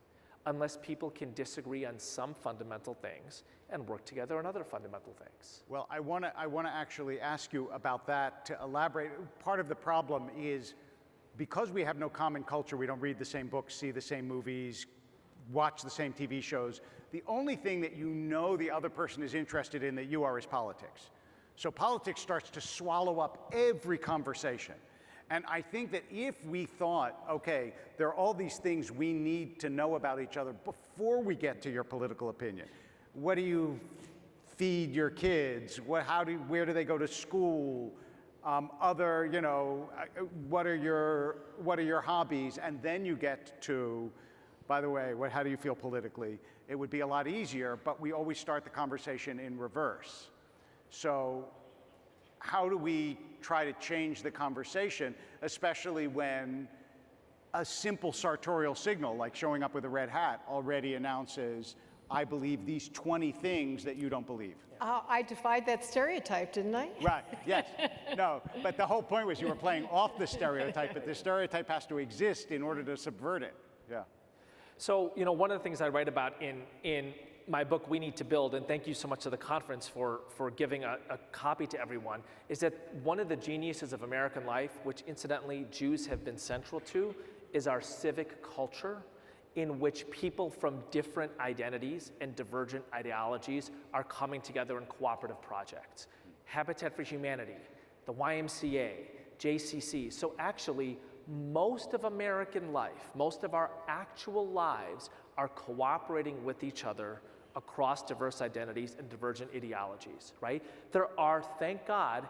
unless people can disagree on some fundamental things and work together on other fundamental things. Well, I want to actually ask you about that to elaborate. Part of the problem is because we have no common culture, we don't read the same books, see the same movies, watch the same TV shows. The only thing that you know the other person is interested in that you are is politics. So politics starts to swallow up every conversation. And I think that if we thought, okay, there are all these things we need to know about each other before we get to your political opinion. What do you feed your kids? Where do they go to school? What are your hobbies? And then you get to, by the way, how do you feel politically? It would be a lot easier, but we always start the conversation in reverse. So how do we try to change the conversation, especially when a simple sartorial signal, like showing up with a red hat, already announces, I believe these 20 things that you don't believe? I defied that stereotype, didn't I? Right, yes. No, but the whole point was you were playing off the stereotype, but the stereotype has to exist in order to subvert it. Yeah. So, one of the things I write about in my book, We Need to Build, and thank you so much to the conference for giving a copy to everyone, is that one of the geniuses of American life, which incidentally Jews have been central to, is our civic culture in which people from different identities and divergent ideologies are coming together in cooperative projects. Habitat for Humanity, the YMCA, JCC. So actually, most of American life, most of our actual lives are cooperating with each other across diverse identities and divergent ideologies, right? There are, thank God,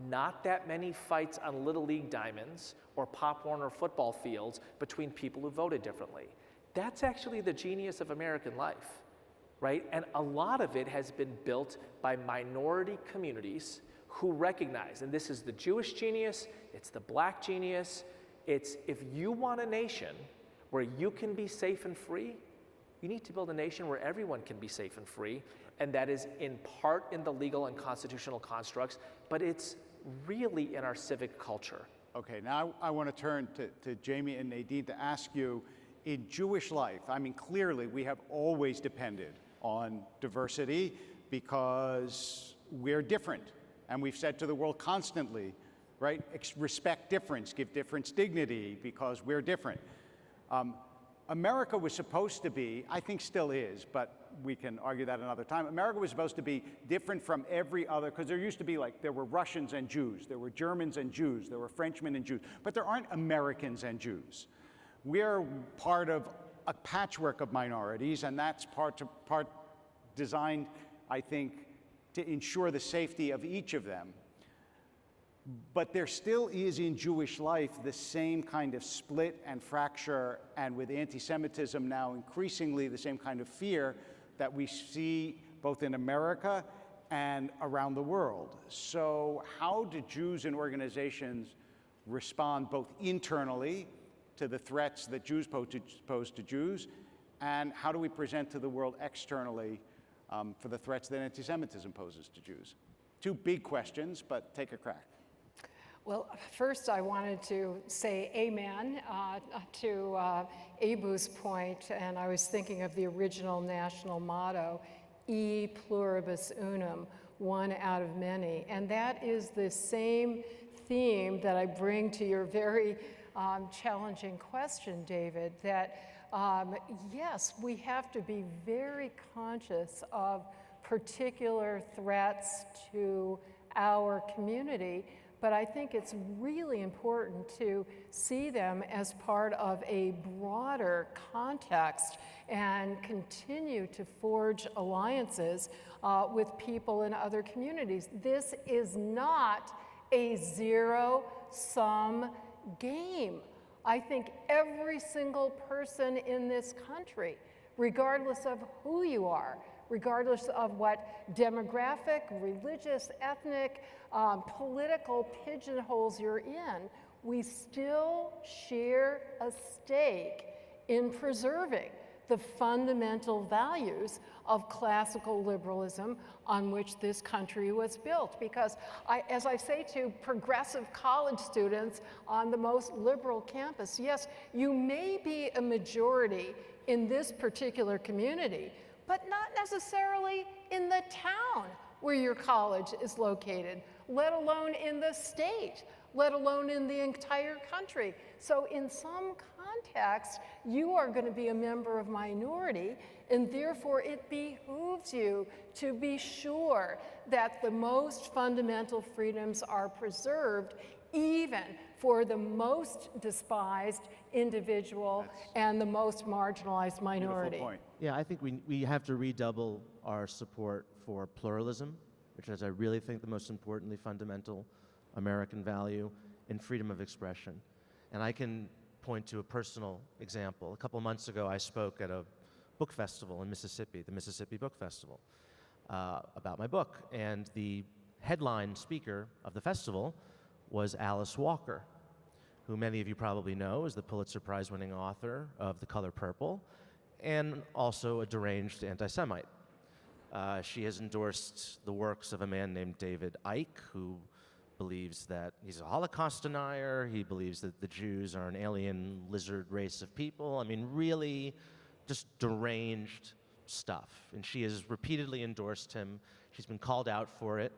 not that many fights on Little League diamonds or Pop Warner football fields between people who voted differently. That's actually the genius of American life, right? And a lot of it has been built by minority communities who recognize, and this is the Jewish genius, it's the Black genius, it's if you want a nation where you can be safe and free, you need to build a nation where everyone can be safe and free, and that is in part in the legal and constitutional constructs, but it's really in our civic culture. Okay, now I want to turn to Jamie and Nadine to ask you, in Jewish life, I mean, clearly we have always depended on diversity because we're different, and we've said to the world constantly, right, respect difference, give difference dignity because we're different. America was supposed to be, I think still is, but we can argue that another time. America was supposed to be different from every other, because there used to be there were Russians and Jews, there were Germans and Jews, there were Frenchmen and Jews, but there aren't Americans and Jews. We're part of a patchwork of minorities, and that's part designed, I think, to ensure the safety of each of them. But there still is in Jewish life the same kind of split and fracture, and with anti-Semitism now increasingly the same kind of fear that we see both in America and around the world. So how do Jews and organizations respond both internally to the threats that Jews pose to Jews, and how do we present to the world externally for the threats that anti-Semitism poses to Jews? Two big questions, but take a crack. Well, first I wanted to say amen to Eboo's point, and I was thinking of the original national motto, E pluribus unum, one out of many. And that is the same theme that I bring to your very challenging question, David, that yes, we have to be very conscious of particular threats to our community, but I think it's really important to see them as part of a broader context and continue to forge alliances with people in other communities. This is not a zero-sum game. I think every single person in this country, regardless of who you are, regardless of what demographic, religious, ethnic, political pigeonholes you're in, we still share a stake in preserving the fundamental values of classical liberalism on which this country was built. Because as I say to progressive college students on the most liberal campus, yes, you may be a majority in this particular community, but not necessarily in the town where your college is located, let alone in the state, let alone in the entire country. So in some context, you are going to be a member of minority, and therefore it behooves you to be sure that the most fundamental freedoms are preserved, even for the most despised individual and the most marginalized minority. Beautiful point. Yeah, I think we have to redouble our support for pluralism, which is, I really think, the most importantly fundamental American value, and freedom of expression. And I can point to a personal example. A couple months ago, I spoke at a book festival in Mississippi, the Mississippi Book Festival, about my book. And the headline speaker of the festival was Alice Walker, who many of you probably know is the Pulitzer Prize-winning author of The Color Purple, and also a deranged anti-Semite. She has endorsed the works of a man named David Icke, who believes that he's a Holocaust denier. He believes that the Jews are an alien lizard race of people. I mean, really just deranged stuff. And she has repeatedly endorsed him. She's been called out for it.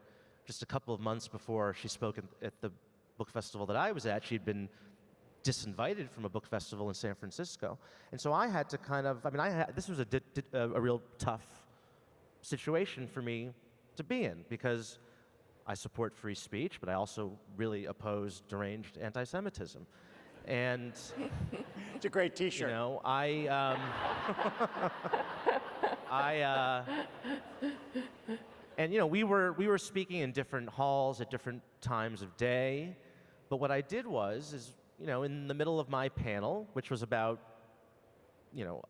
Just a couple of months before she spoke at the book festival that I was at, she'd been disinvited from a book festival in San Francisco. And so I had to kind of, this was a real tough situation for me to be in, because I support free speech, but I also really oppose deranged anti-Semitism. And it's a great T-shirt. You know, and you know, we were speaking in different halls at different times of day. But what I did was, you know, in the middle of my panel, which was about, you know,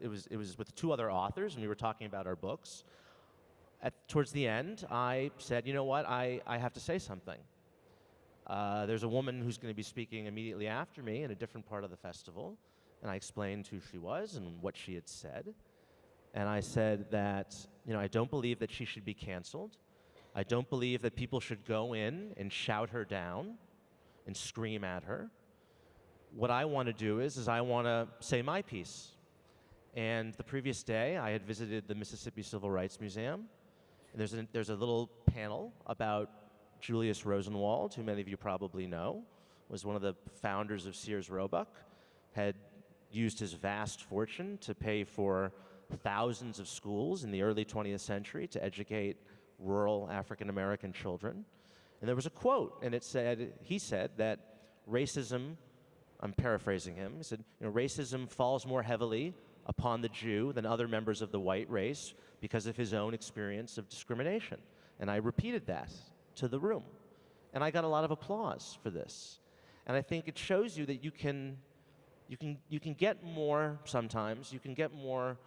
it was with two other authors, and we were talking about our books. Towards the end, I said, you know what, I have to say something. There's a woman who's going to be speaking immediately after me in a different part of the festival, and I explained who she was and what she had said. And I said that, you know, I don't believe that she should be canceled. I don't believe that people should go in and shout her down and scream at her. What I want to do is I want to say my piece. And the previous day, I had visited the Mississippi Civil Rights Museum. And there's a little panel about Julius Rosenwald, who many of you probably know, was one of the founders of Sears Roebuck, had used his vast fortune to pay for thousands of schools in the early 20th century to educate rural African-American children. And there was a quote, and he said that racism, I'm paraphrasing him, he said, you know, racism falls more heavily upon the Jew than other members of the white race because of his own experience of discrimination. And I repeated that to the room. And I got a lot of applause for this. And I think it shows you that you can get more sometimes, you can get more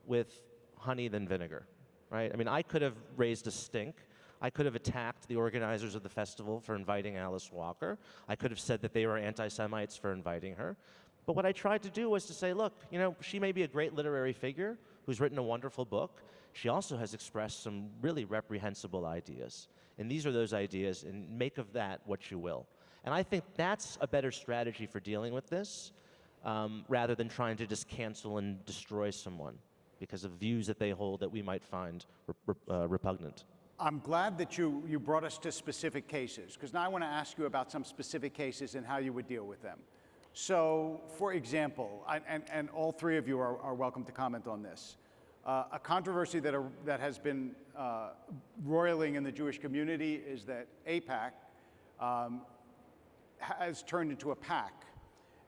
with honey than vinegar, right? I mean, I could have raised a stink. I could have attacked the organizers of the festival for inviting Alice Walker. I could have said that they were anti-Semites for inviting her. But what I tried to do was to say, look, you know, she may be a great literary figure, who's written a wonderful book, she also has expressed some really reprehensible ideas. And these are those ideas, and make of that what you will. And I think that's a better strategy for dealing with this, rather than trying to just cancel and destroy someone because of views that they hold that we might find repugnant. I'm glad that you brought us to specific cases, because now I want to ask you about some specific cases and how you would deal with them. So, for example, and all three of you are welcome to comment on this, a controversy that has been roiling in the Jewish community is that AIPAC has turned into a PAC.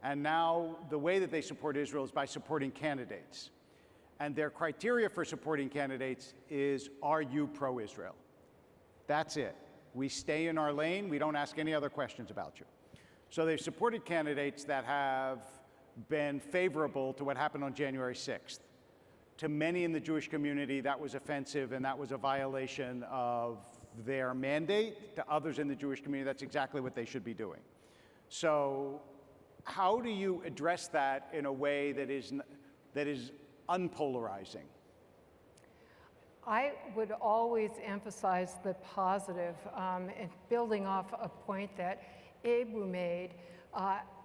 And now the way that they support Israel is by supporting candidates. And their criteria for supporting candidates is, are you pro-Israel? That's it. We stay in our lane. We don't ask any other questions about you. So they've supported candidates that have been favorable to what happened on January 6th. To many in the Jewish community, that was offensive and that was a violation of their mandate. To others in the Jewish community, that's exactly what they should be doing. So how do you address that in a way that is unpolarizing? I would always emphasize the positive, and building off a point that Eboo made,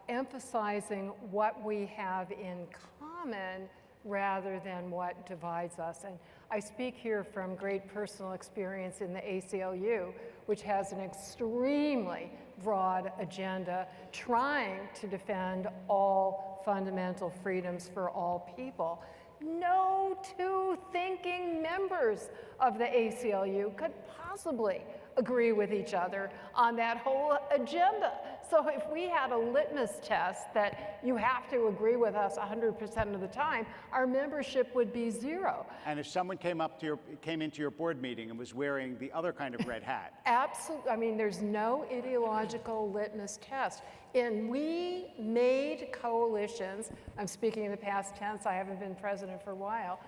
emphasizing what we have in common rather than what divides us. And I speak here from great personal experience in the ACLU, which has an extremely broad agenda trying to defend all fundamental freedoms for all people. No two thinking members of the ACLU could possibly agree with each other on that whole agenda. So if we had a litmus test that you have to agree with us 100% of the time, our membership would be zero. And if someone came into your board meeting and was wearing the other kind of red hat? Absolutely. I mean, there's no ideological litmus test. And we made coalitions. I'm speaking in the past tense. I haven't been president for a while.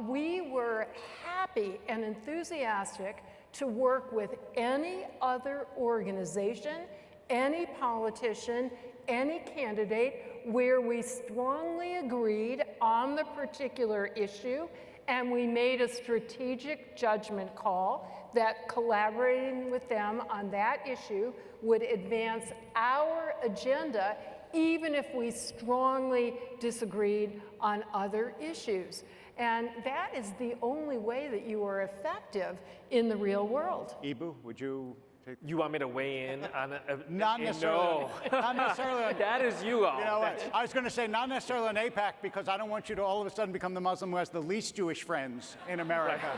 We were happy and enthusiastic to work with any other organization, any politician, any candidate where we strongly agreed on the particular issue, and we made a strategic judgment call that collaborating with them on that issue would advance our agenda even if we strongly disagreed on other issues. And that is the only way that you are effective in the real world. Eboo, would you take? You want me to weigh in on Not necessarily. No. Not necessarily. That is you all. You know what? I was going to say not necessarily on AIPAC, because I don't want you to all of a sudden become the Muslim who has the least Jewish friends in America.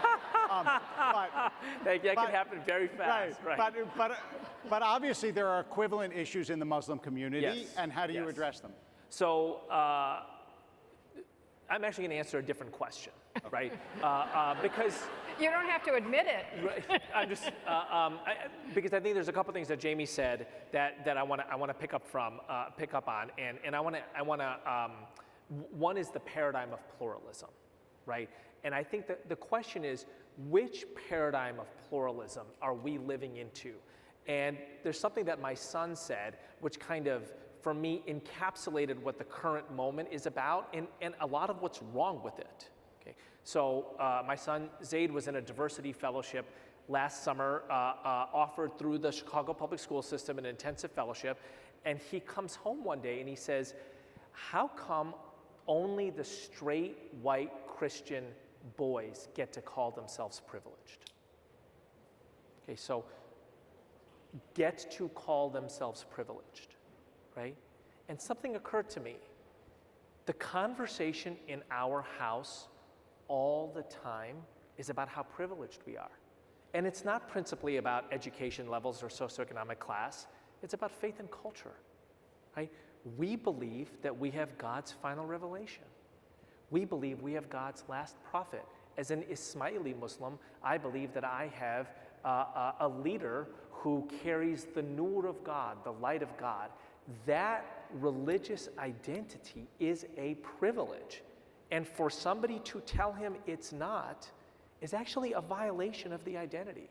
That can happen very fast. Right. But obviously there are equivalent issues in the Muslim community, Yes. and how do you Yes. address them? So I'm actually going to answer a different question, right? Because you don't have to admit it. Right. I'm just because I think there's a couple things that Jamie said that I want to pick up on, and I want to one is the paradigm of pluralism, right? And I think that the question is, which paradigm of pluralism are we living into? And there's something that my son said, which kind of, for me, encapsulated what the current moment is about, and a lot of what's wrong with it. Okay, so my son Zaid was in a diversity fellowship last summer, offered through the Chicago public school system, an intensive fellowship, and he comes home one day and he says, "How come only the straight white Christian boys get to call themselves privileged?" Okay, so get to call themselves privileged. Right? And something occurred to me. The conversation in our house all the time is about how privileged we are. And it's not principally about education levels or socioeconomic class. It's about faith and culture. Right? We believe that we have God's final revelation. We believe we have God's last prophet. As an Ismaili Muslim, I believe that I have a leader who carries the nur of God, the light of God. That religious identity is a privilege. And for somebody to tell him it's not is actually a violation of the identity.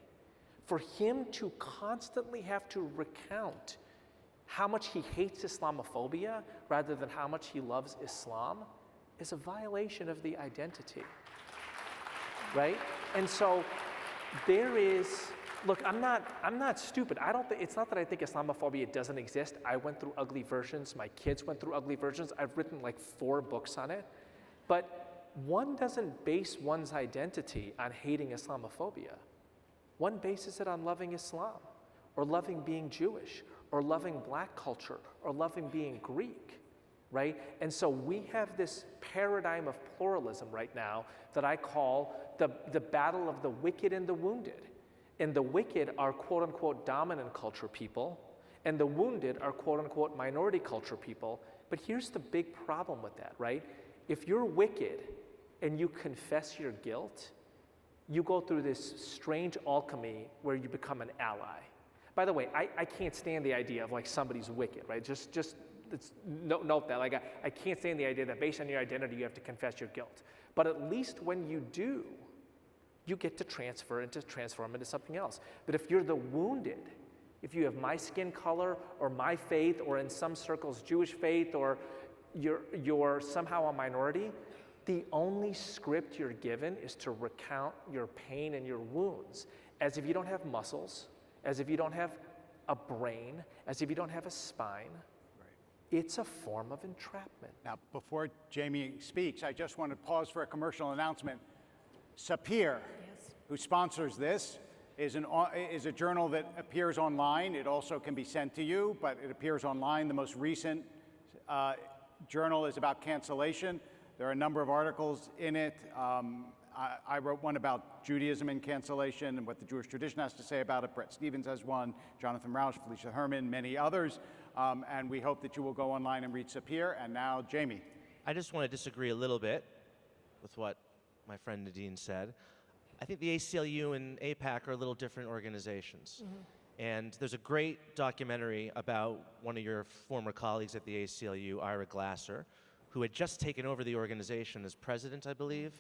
For him to constantly have to recount how much he hates Islamophobia rather than how much he loves Islam is a violation of the identity, right? And so there is, look, I'm not stupid. It's not that I think Islamophobia doesn't exist. I went through ugly versions. My kids went through ugly versions. I've written like 4 books on it. But one doesn't base one's identity on hating Islamophobia. One bases it on loving Islam, or loving being Jewish, or loving black culture, or loving being Greek, right? And so we have this paradigm of pluralism right now that I call the battle of the wicked and the wounded. And the wicked are quote unquote dominant culture people, and the wounded are quote unquote minority culture people. But here's the big problem with that, right? If you're wicked and you confess your guilt, you go through this strange alchemy where you become an ally. By the way, I can't stand the idea of like somebody's wicked, right? Just note that. Like I can't stand the idea that based on your identity you have to confess your guilt. But at least when you do, you get to transform into something else. But if you're the wounded, if you have my skin color or my faith, or in some circles Jewish faith, or you're somehow a minority, the only script you're given is to recount your pain and your wounds, as if you don't have muscles, as if you don't have a brain, as if you don't have a spine. It's a form of entrapment. Now, before Jamie speaks, I just want to pause for a commercial announcement. SAPIR, who sponsors this, is a journal that appears online. It also can be sent to you, but it appears online. The most recent journal is about cancellation. There are a number of articles in it. I wrote one about Judaism and cancellation and what the Jewish tradition has to say about it. Brett Stevens has one, Jonathan Rausch, Felicia Herman, many others. And we hope that you will go online and read SAPIR. And now, Jamie. I just want to disagree a little bit with what my friend Nadine said. I think the ACLU and AIPAC are a little different organizations. Mm-hmm. And there's a great documentary about one of your former colleagues at the ACLU, Ira Glasser, who had just taken over the organization as president, I believe?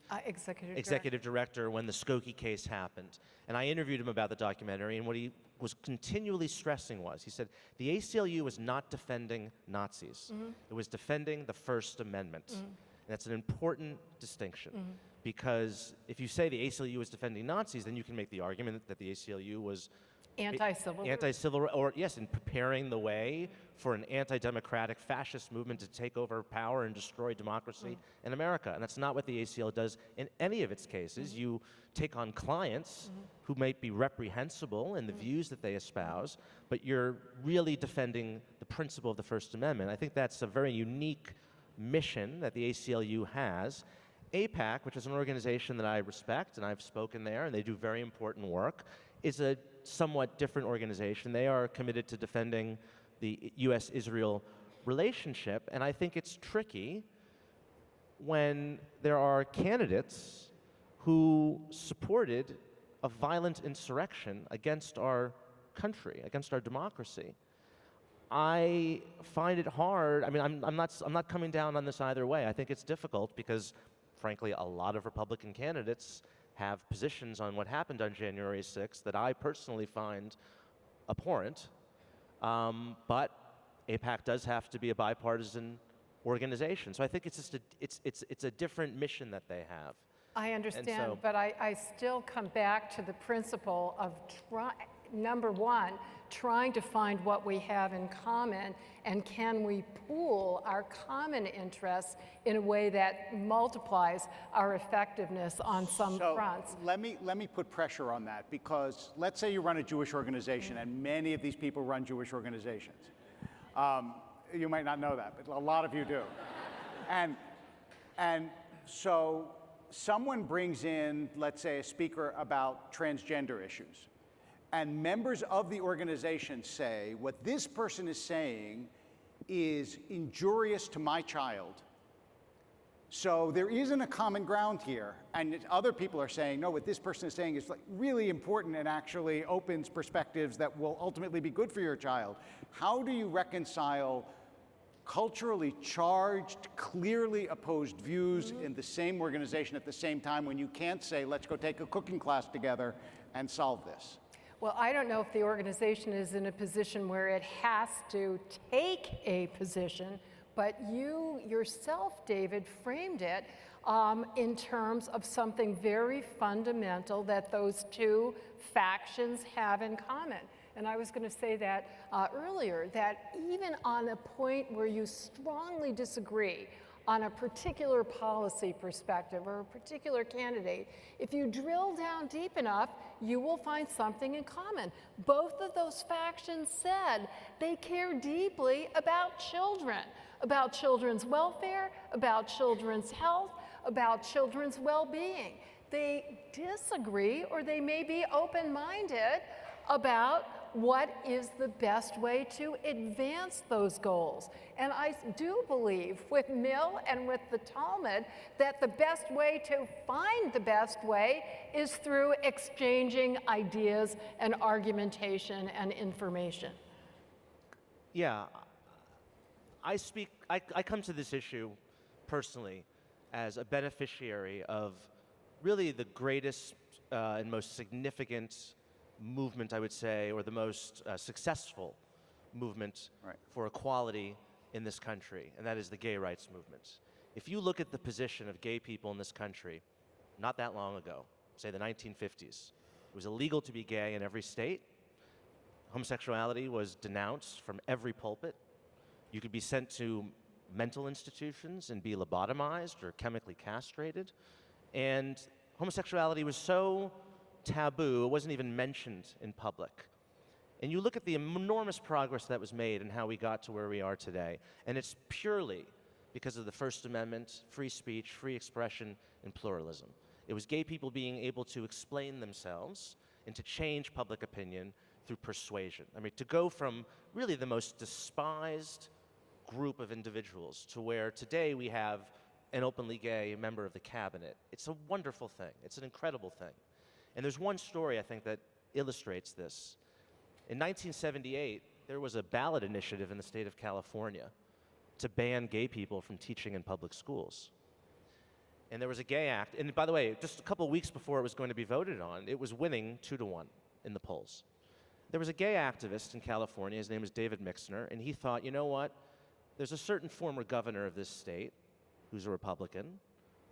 Executive director when the Skokie case happened. And I interviewed him about the documentary, and what he was continually stressing was, he said, the ACLU was not defending Nazis. Mm-hmm. It was defending the First Amendment. Mm-hmm. And that's an important distinction. Mm-hmm. Because if you say the ACLU was defending Nazis, then you can make the argument that the ACLU was anti-civil, or yes, in preparing the way for an anti-democratic fascist movement to take over power and destroy democracy in America. And that's not what the ACLU does in any of its cases. Mm-hmm. You take on clients who might be reprehensible in the views that they espouse, but you're really defending the principle of the First Amendment. I think that's a very unique mission that the ACLU has. AIPAC, which is an organization that I respect, and I've spoken there, and they do very important work, is a somewhat different organization. They are committed to defending the U.S.-Israel relationship, and I think it's tricky when there are candidates who supported a violent insurrection against our country, against our democracy. I find it hard. I mean, I'm not coming down on this either way. I think it's difficult because, frankly, a lot of Republican candidates have positions on what happened on January 6th that I personally find abhorrent. But AIPAC does have to be a bipartisan organization. So I think it's just it's a different mission that they have. I understand, but I still come back to the principle of number one, trying to find what we have in common, and can we pool our common interests in a way that multiplies our effectiveness on some fronts. Let me put pressure on that, because let's say you run a Jewish organization, and many of these people run Jewish organizations. You might not know that, but a lot of you do. And so someone brings in, let's say, a speaker about transgender issues. And members of the organization say, what this person is saying is injurious to my child. So there isn't a common ground here. And other people are saying, no, what this person is saying is like really important and actually opens perspectives that will ultimately be good for your child. How do you reconcile culturally charged, clearly opposed views in the same organization at the same time when you can't say, let's go take a cooking class together and solve this? Well, I don't know if the organization is in a position where it has to take a position, but you yourself, David, framed it in terms of something very fundamental that those two factions have in common. And I was going to say that earlier, that even on a point where you strongly disagree on a particular policy perspective or a particular candidate, if you drill down deep enough, you will find something in common. Both of those factions said they care deeply about children's welfare, about children's health, about children's well-being. They disagree, or they may be open-minded about what is the best way to advance those goals. And I do believe with Mill and with the Talmud that the best way to find the best way is through exchanging ideas and argumentation and information. Yeah, I come to this issue personally as a beneficiary of really the greatest and most significant movement, I would say, or the most successful movement for equality in this country, and that is the gay rights movement. If you look at the position of gay people in this country, not that long ago, say the 1950s, it was illegal to be gay in every state. Homosexuality was denounced from every pulpit. You could be sent to mental institutions and be lobotomized or chemically castrated. And homosexuality was so taboo, it wasn't even mentioned in public. And you look at the enormous progress that was made and how we got to where we are today, and it's purely because of the First Amendment, free speech, free expression, and pluralism. It was gay people being able to explain themselves and to change public opinion through persuasion. I mean, to go from really the most despised group of individuals to where today we have an openly gay member of the cabinet. It's a wonderful thing. It's an incredible thing. And there's one story, I think, that illustrates this. In 1978, there was a ballot initiative in the state of California to ban gay people from teaching in public schools. And there was a gay act, and by the way, just a couple of weeks before it was going to be voted on, it was winning 2-1 in the polls. There was a gay activist in California, his name was David Mixner, and he thought, you know what, there's a certain former governor of this state who's a Republican,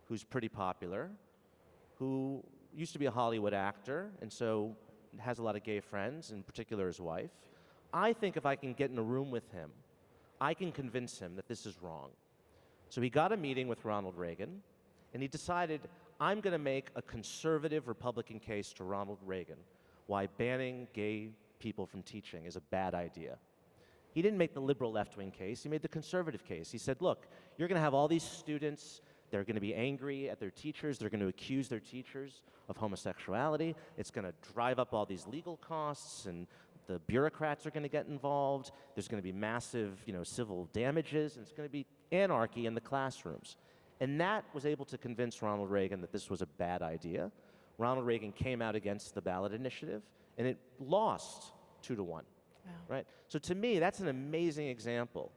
who's pretty popular, who used to be a Hollywood actor, and so has a lot of gay friends, in particular his wife. I think if I can get in a room with him, I can convince him that this is wrong. So he got a meeting with Ronald Reagan, and he decided, I'm going to make a conservative Republican case to Ronald Reagan why banning gay people from teaching is a bad idea. He didn't make the liberal left-wing case, he made the conservative case. He said, look, you're going to have all these students, they're going to be angry at their teachers, they're going to accuse their teachers of homosexuality, it's going to drive up all these legal costs, and the bureaucrats are going to get involved, there's going to be massive, civil damages, and it's going to be anarchy in the classrooms. And that was able to convince Ronald Reagan that this was a bad idea. Ronald Reagan came out against the ballot initiative, and it lost 2-1. Wow. Right? So to me, that's an amazing example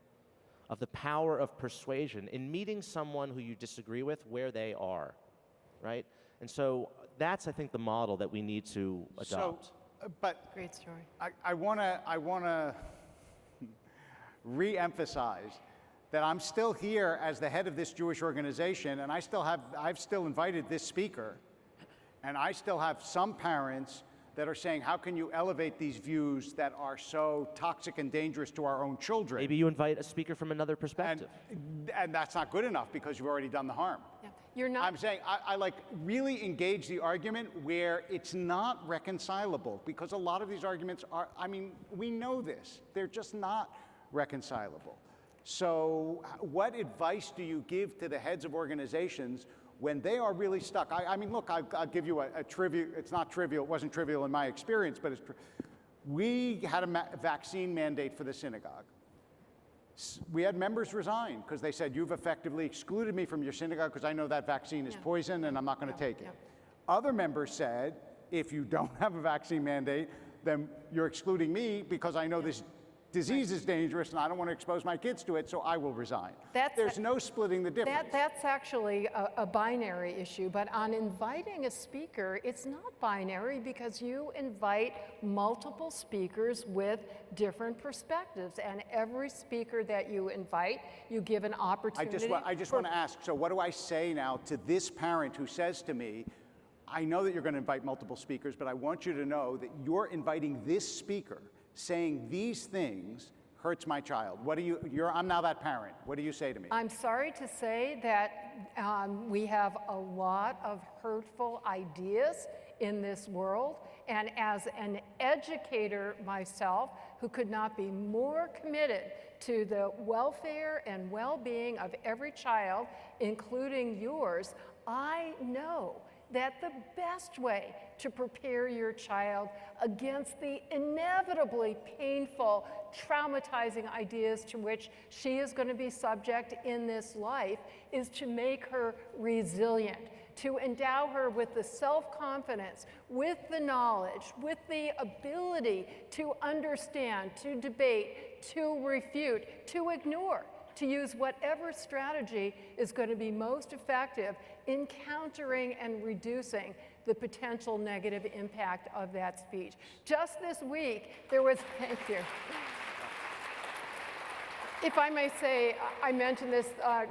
of the power of persuasion in meeting someone who you disagree with where they are, right? And so that's, I think, the model that we need to adopt. But great story. I want to re-emphasize that I'm still here as the head of this Jewish organization, and I've still invited this speaker, and I still have some parents that are saying, how can you elevate these views that are so toxic and dangerous to our own children? Maybe you invite a speaker from another perspective. And that's not good enough because you've already done the harm. Yeah. You're not. I'm saying I like really engage the argument where it's not reconcilable, because a lot of these arguments are, we know this, they're just not reconcilable. So what advice do you give to the heads of organizations when they are really stuck? Look, I'll give you a trivia. It's not trivial. It wasn't trivial in my experience, but we had a vaccine mandate for the synagogue. We had members resign because they said, you've effectively excluded me from your synagogue because I know that vaccine is poison and I'm not going to take it. Other members said, if you don't have a vaccine mandate, then you're excluding me because I know this disease is dangerous and I don't want to expose my kids to it, so I will resign. That's- There's no splitting the difference. That's actually a binary issue, but on inviting a speaker, it's not binary because you invite multiple speakers with different perspectives, and every speaker that you invite, you give an opportunity. I just want to ask, so what do I say now to this parent who says to me, I know that you're going to invite multiple speakers, but I want you to know that you're inviting this speaker saying these things hurts my child. I'm now that parent. What do you say to me? I'm sorry to say that we have a lot of hurtful ideas in this world, and as an educator myself, who could not be more committed to the welfare and well-being of every child, including yours, I know that the best way to prepare your child against the inevitably painful, traumatizing ideas to which she is going to be subject in this life is to make her resilient, to endow her with the self-confidence, with the knowledge, with the ability to understand, to debate, to refute, to ignore, to use whatever strategy is going to be most effective in countering and reducing the potential negative impact of that speech. Just this week, there was, thank you. If I may say, I mentioned this,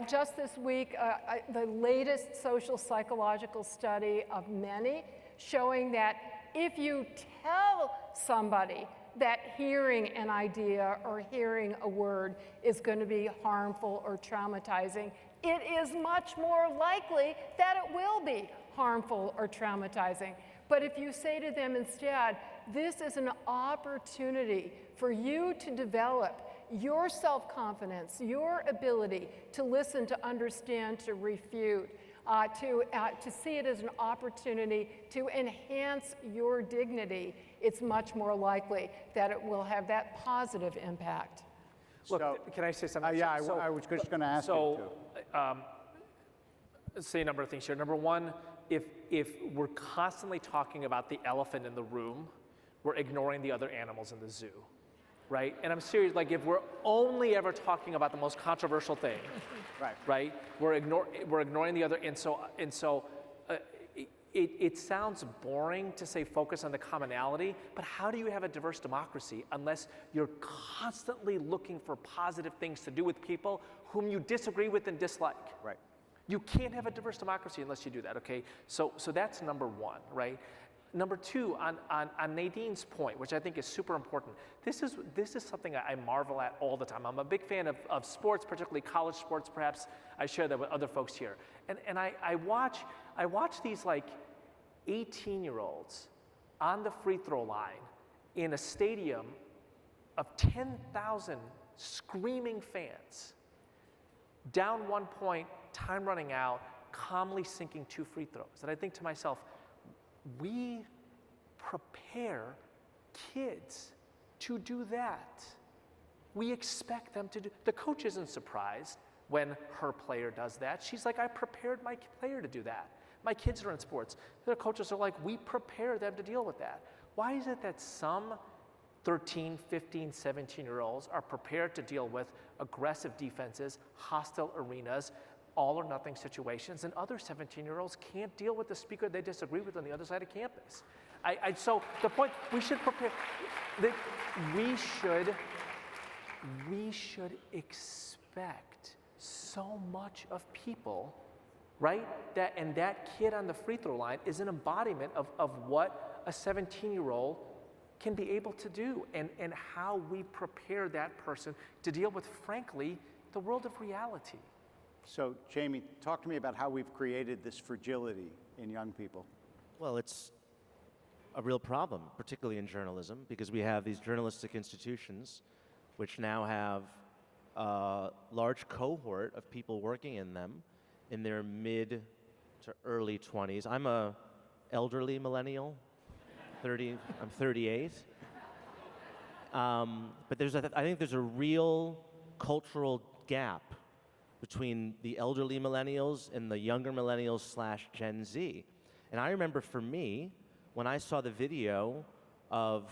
just this week, the latest social psychological study of many showing that if you tell somebody that hearing an idea or hearing a word is going to be harmful or traumatizing, it is much more likely that it will be harmful or traumatizing. But if you say to them instead, this is an opportunity for you to develop your self-confidence, your ability to listen, to understand, to refute, to see it as an opportunity to enhance your dignity, it's much more likely that it will have that positive impact. Look, can I say something? I was just going to ask you to. Say a number of things here. Number one, if we're constantly talking about the elephant in the room, we're ignoring the other animals in the zoo, right? And I'm serious, like if we're only ever talking about the most controversial thing, right? We're ignoring the other, and so it sounds boring to say focus on the commonality, but how do you have a diverse democracy unless you're constantly looking for positive things to do with people whom you disagree with and dislike? Right. You can't have a diverse democracy unless you do that, okay? So that's number one, right? Number two, on Nadine's point, which I think is super important, this is something I marvel at all the time. I'm a big fan of sports, particularly college sports. Perhaps I share that with other folks here. And I watch these like 18-year-olds on the free throw line in a stadium of 10,000 screaming fans, down 1 point, time running out, calmly sinking 2 free throws. And I think to myself, we prepare kids to do that. We expect them to do. The coach isn't surprised when her player does that. She's like, I prepared my player to do that. My kids are in sports. Their coaches are like, we prepare them to deal with that. Why is it that some 13, 15, 17-year-olds are prepared to deal with aggressive defenses, hostile arenas, all or nothing situations, and other 17-year-olds can't deal with the speaker they disagree with on the other side of campus? So the point, we should prepare, we should expect so much of people, right? And that kid on the free throw line is an embodiment of what a 17-year-old can be able to do, and how we prepare that person to deal with, frankly, the world of reality. So, Jamie, talk to me about how we've created this fragility in young people. Well, it's a real problem, particularly in journalism, because we have these journalistic institutions which now have a large cohort of people working in them in their mid to early 20s. I'm a elderly millennial, I'm 38. But I think there's a real cultural gap between the elderly millennials and the younger millennials / Gen Z. And I remember for me, when I saw the video of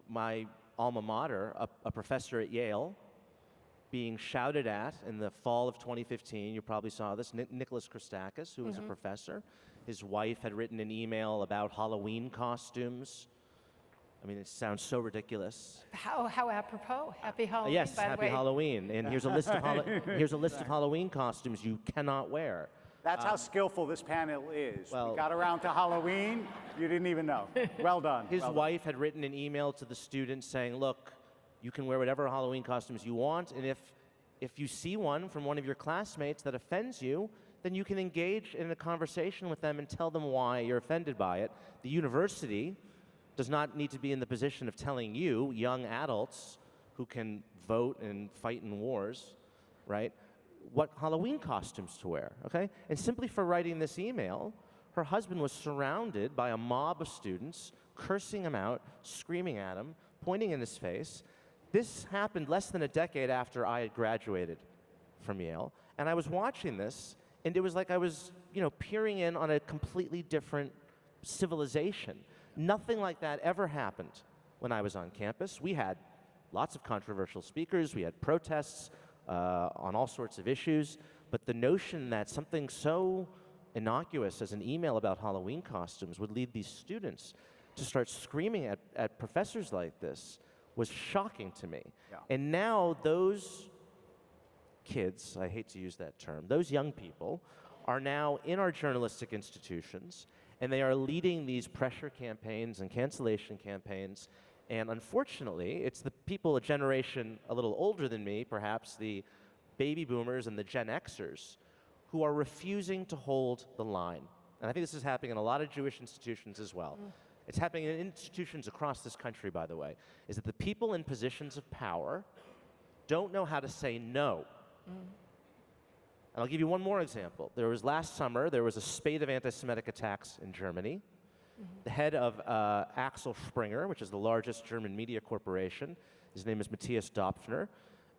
my alma mater, a professor at Yale, being shouted at in the fall of 2015. You probably saw this. Nicholas Christakis, who was a professor. His wife had written an email about Halloween costumes. I mean, it sounds so ridiculous. How apropos. Happy Halloween, Yes, by the happy way. Halloween. And here's a list of here's a list of Halloween costumes you cannot wear. That's how skillful this panel is. well- We got around to Halloween, you didn't even know. Well done. His well done. wife had written an email to the students saying, look, you can wear whatever Halloween costumes you want, and if you see one from one of your classmates that offends you, then you can engage in a conversation with them and tell them why you're offended by it. The university does not need to be in the position of telling you, young adults who can vote and fight in wars, right, what Halloween costumes to wear, okay? And simply for writing this email, her husband was surrounded by a mob of students, cursing him out, screaming at him, pointing in his face. This happened less than a decade after I had graduated from Yale, and I was watching this, and it was like I was, peering in on a completely different civilization. Nothing like that ever happened when I was on campus. We had lots of controversial speakers, we had protests on all sorts of issues, but the notion that something so innocuous as an email about Halloween costumes would lead these students to start screaming at professors like this was shocking to me. Yeah. And now those kids, I hate to use that term, those young people are now in our journalistic institutions, and they are leading these pressure campaigns and cancellation campaigns. And unfortunately, it's the people a generation a little older than me, perhaps the baby boomers and the Gen Xers, who are refusing to hold the line. And I think this is happening in a lot of Jewish institutions as well. It's happening in institutions across this country, by the way, is that the people in positions of power don't know how to say no. And I'll give you one more example. Last summer, there was a spate of anti-Semitic attacks in Germany. The head of Axel Springer, which is the largest German media corporation, his name is Matthias Dopfner.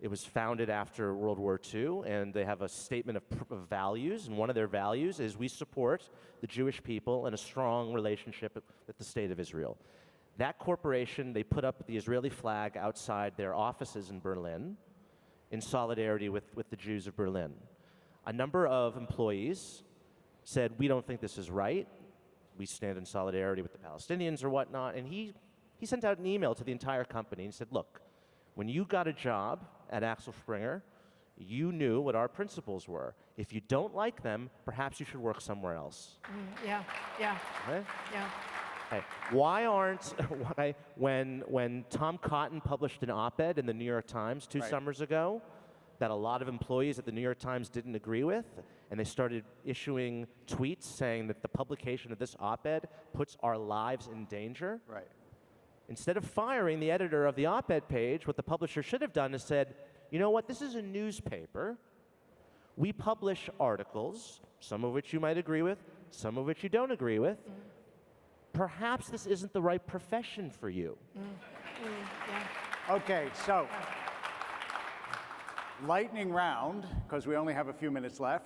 It was founded after World War II, and they have a statement of values, and one of their values is we support the Jewish people and a strong relationship with the State of Israel. That corporation, they put up the Israeli flag outside their offices in Berlin in solidarity with the Jews of Berlin. A number of employees said, we don't think this is right. We stand in solidarity with the Palestinians or whatnot. And he sent out an email to the entire company and said, look, when you got a job at Axel Springer, you knew what our principles were. If you don't like them, perhaps you should work somewhere else. Yeah. Okay? Yeah. Hey, when Tom Cotton published an op-ed in the New York Times two summers ago that a lot of employees at the New York Times didn't agree with, and they started issuing tweets saying that the publication of this op-ed puts our lives in danger. Right. Instead of firing the editor of the op-ed page, what the publisher should have done is said, you know what, this is a newspaper. We publish articles, some of which you might agree with, some of which you don't agree with. Perhaps this isn't the right profession for you. Okay, so lightning round, because we only have a few minutes left.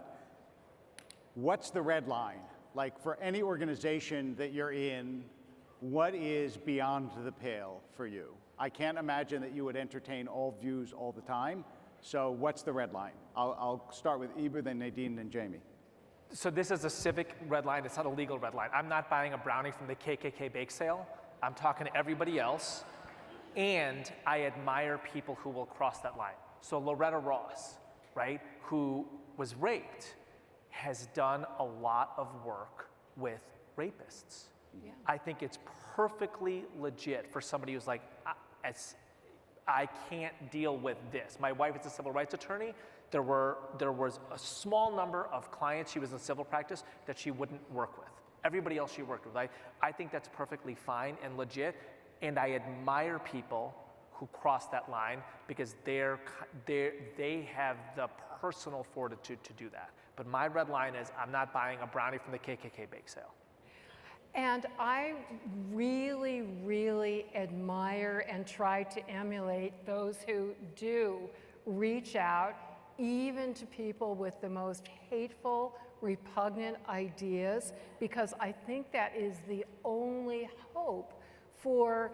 What's the red line? Like for any organization that you're in, what is beyond the pale for you? I can't imagine that you would entertain all views all the time. So what's the red line? I'll start with Eboo, then Nadine, then Jamie. So this is a civic red line. It's not a legal red line. I'm not buying a brownie from the KKK bake sale. I'm talking to everybody else. And I admire people who will cross that line. So Loretta Ross, right, who was raped, has done a lot of work with rapists. Yeah. I think it's perfectly legit for somebody who's like, I can't deal with this. My wife is a civil rights attorney. There was a small number of clients she was in civil practice that she wouldn't work with. Everybody else she worked with. I think that's perfectly fine and legit, and I admire people who cross that line because they have the personal fortitude to do that. But my red line is I'm not buying a brownie from the KKK bake sale. And I really, really admire and try to emulate those who do reach out, even to people with the most hateful, repugnant ideas, because I think that is the only hope for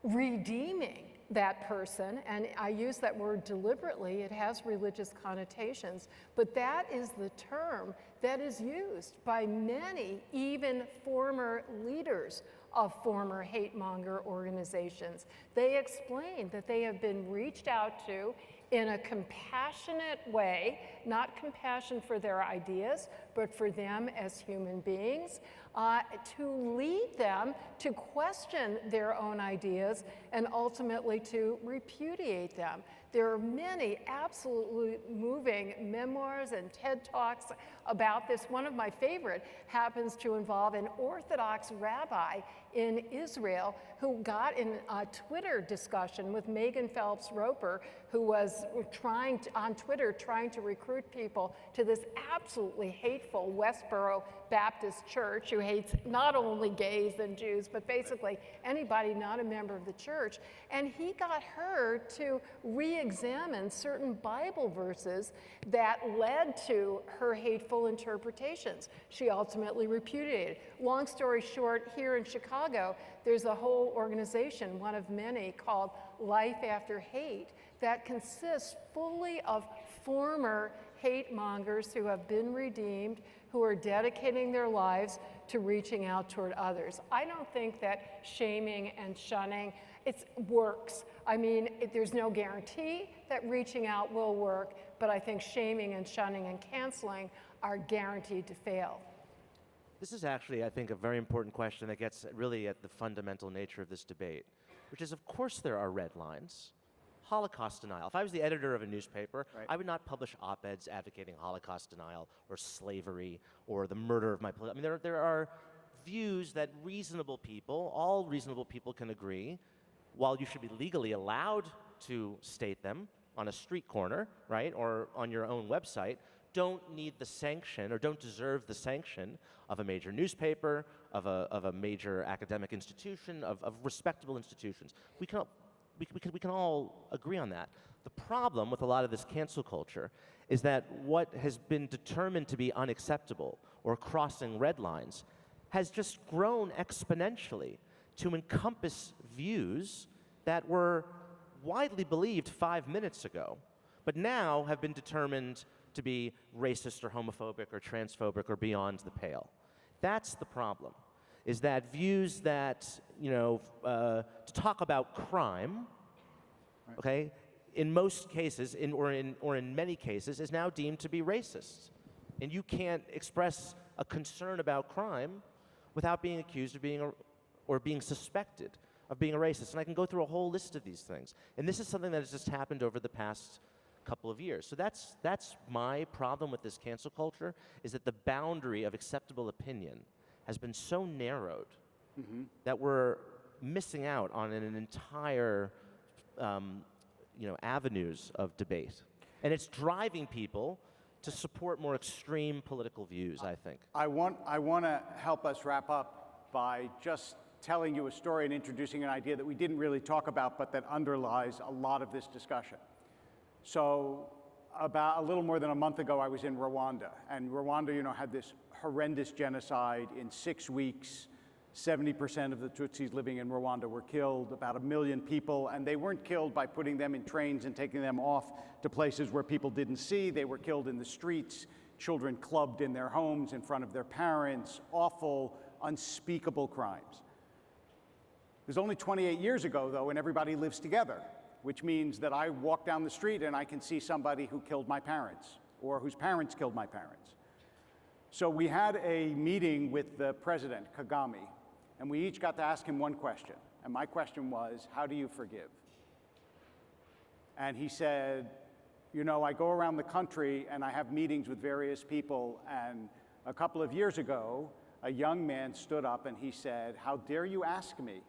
redeeming that person, and I use that word deliberately, it has religious connotations, but that is the term that is used by many, even former leaders of former hate-monger organizations. They explain that they have been reached out to in a compassionate way, not compassion for their ideas, but for them as human beings, to lead them to question their own ideas and ultimately to repudiate them. There are many absolutely moving memoirs and TED Talks about this. One of my favorite happens to involve an Orthodox rabbi in Israel who got in a Twitter discussion with Megan Phelps Roper, who was on Twitter trying to recruit people to this absolutely hateful Westboro Baptist church who hates not only gays and Jews, but basically anybody not a member of the church. And he got her to re-examine certain Bible verses that led to her hateful interpretations. She ultimately repudiated. Long story short, here in Chicago, there's a whole organization, one of many, called Life After Hate, that consists fully of former hate mongers who have been redeemed, who are dedicating their lives to reaching out toward others. I don't think that shaming and shunning, it works. I mean, there's no guarantee that reaching out will work, but I think shaming and shunning and canceling are guaranteed to fail. This is actually, I think, a very important question that gets really at the fundamental nature of this debate, which is, of course, there are red lines. Holocaust denial. If I was the editor of a newspaper, I would not publish op-eds advocating Holocaust denial or slavery or the murder of my political. I mean, there are views that reasonable people, all reasonable people can agree, while you should be legally allowed to state them on a street corner, right, or on your own website, don't need the sanction or don't deserve the sanction of a major newspaper, of a major academic institution, of respectable institutions. We can all agree on that. The problem with a lot of this cancel culture is that what has been determined to be unacceptable or crossing red lines has just grown exponentially to encompass views that were widely believed 5 minutes ago, but now have been determined to be racist or homophobic or transphobic or beyond the pale. That's the problem, is that views that, to talk about crime, okay, in most cases, or in many cases, is now deemed to be racist. And you can't express a concern about crime without being accused of being or being suspected of being a racist. And I can go through a whole list of these things. And this is something that has just happened over the past couple of years. So that's my problem with this cancel culture, is that the boundary of acceptable opinion has been so narrowed that we're missing out on an entire avenues of debate. And it's driving people to support more extreme political views, I think. I want to help us wrap up by just telling you a story and introducing an idea that we didn't really talk about, but that underlies a lot of this discussion. So about a little more than a month ago, I was in Rwanda, and Rwanda, had this horrendous genocide in 6 weeks. 70% of the Tutsis living in Rwanda were killed, about 1 million people, and they weren't killed by putting them in trains and taking them off to places where people didn't see. They were killed in the streets, children clubbed in their homes in front of their parents, awful, unspeakable crimes. It was only 28 years ago, though, and everybody lives together, which means that I walk down the street and I can see somebody who killed my parents or whose parents killed my parents. So we had a meeting with the president, Kagame, and we each got to ask him one question. And my question was, how do you forgive? And he said, I go around the country and I have meetings with various people, and a couple of years ago, a young man stood up and he said, how dare you ask me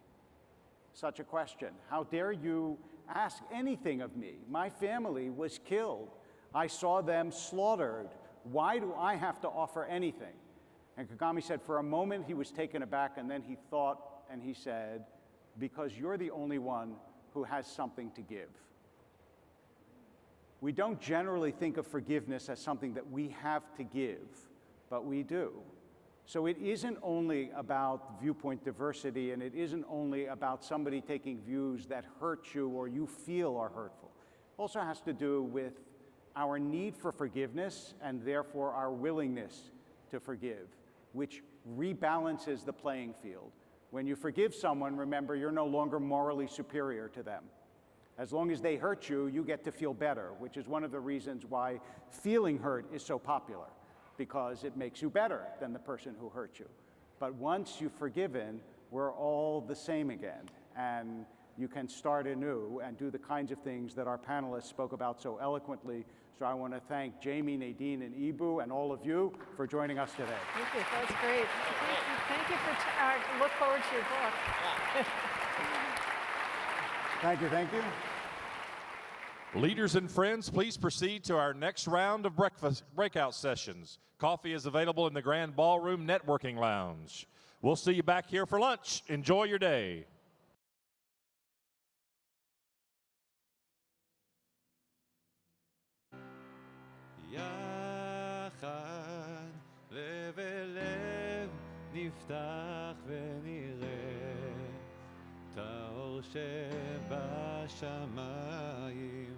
such a question? How dare you ask anything of me? My family was killed. I saw them slaughtered. Why do I have to offer anything? And Kagame said for a moment he was taken aback, and then he thought and he said, because you're the only one who has something to give. We don't generally think of forgiveness as something that we have to give, but we do. So it isn't only about viewpoint diversity, and it isn't only about somebody taking views that hurt you or you feel are hurtful. It also has to do with our need for forgiveness and therefore our willingness to forgive, which rebalances the playing field. When you forgive someone, remember, you're no longer morally superior to them. As long as they hurt you, you get to feel better, which is one of the reasons why feeling hurt is so popular, because it makes you better than the person who hurt you. But once you've forgiven, we're all the same again, and you can start anew and do the kinds of things that our panelists spoke about so eloquently. So I want to thank Jamie, Nadine, and Eboo, and all of you for joining us today. Thank you. That's great. Thank you for. Look forward to your book. Thank you. Thank you. Leaders and friends, please proceed to our next round of breakout sessions. Coffee is available in the Grand Ballroom Networking Lounge. We'll see you back here for lunch. Enjoy your day. יחד לב אל לב נפתח ונראה את האור שבשמיים.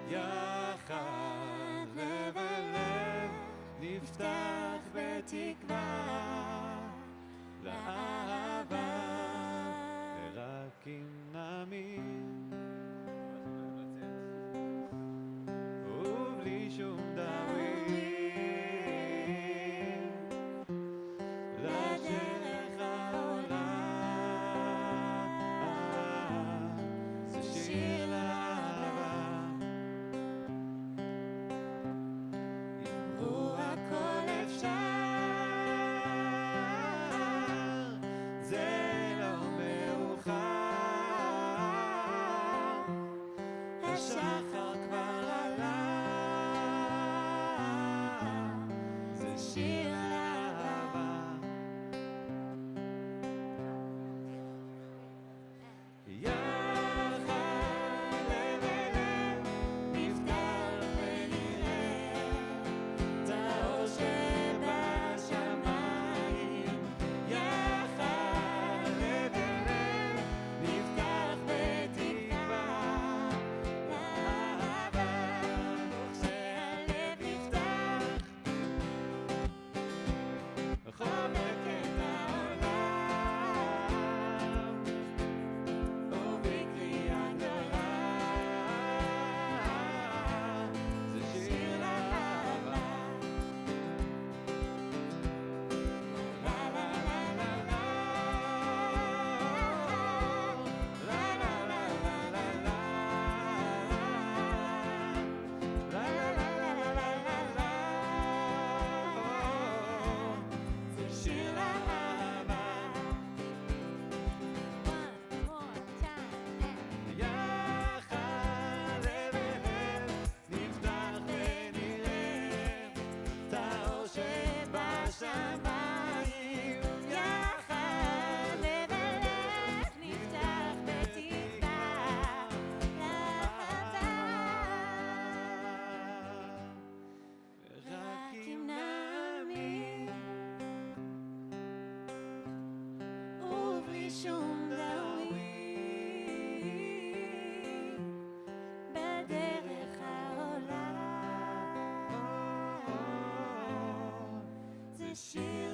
יחד לב אל לב נפתח בתקווה לאהבה ורק אם נאמין ובלי שום דאווין לדרך העולם זה שיר לאהבה אמרו הכל אפשר זה לא מאוחר השחר כבר עלה זה שיר לאהבה יחד לב אל לב נפתח ונראה את האור שבשמיים. יחד לב אל לב נפתח בתקווה לאהבה וכשהלב נפתח חובק את העולם ובקריאה גדולה זה שיר לאהבה לה לה לה לה לה לה לה לה לה לה לה זה שיר לאהבה. יחד לב אל לב נפתח ונראה את האור שבשמיים. יחד לב אל לב נפתח בתקווה לאהבה ורק אם נאמין ובלי שום דאווין בדרך העולם זה שיר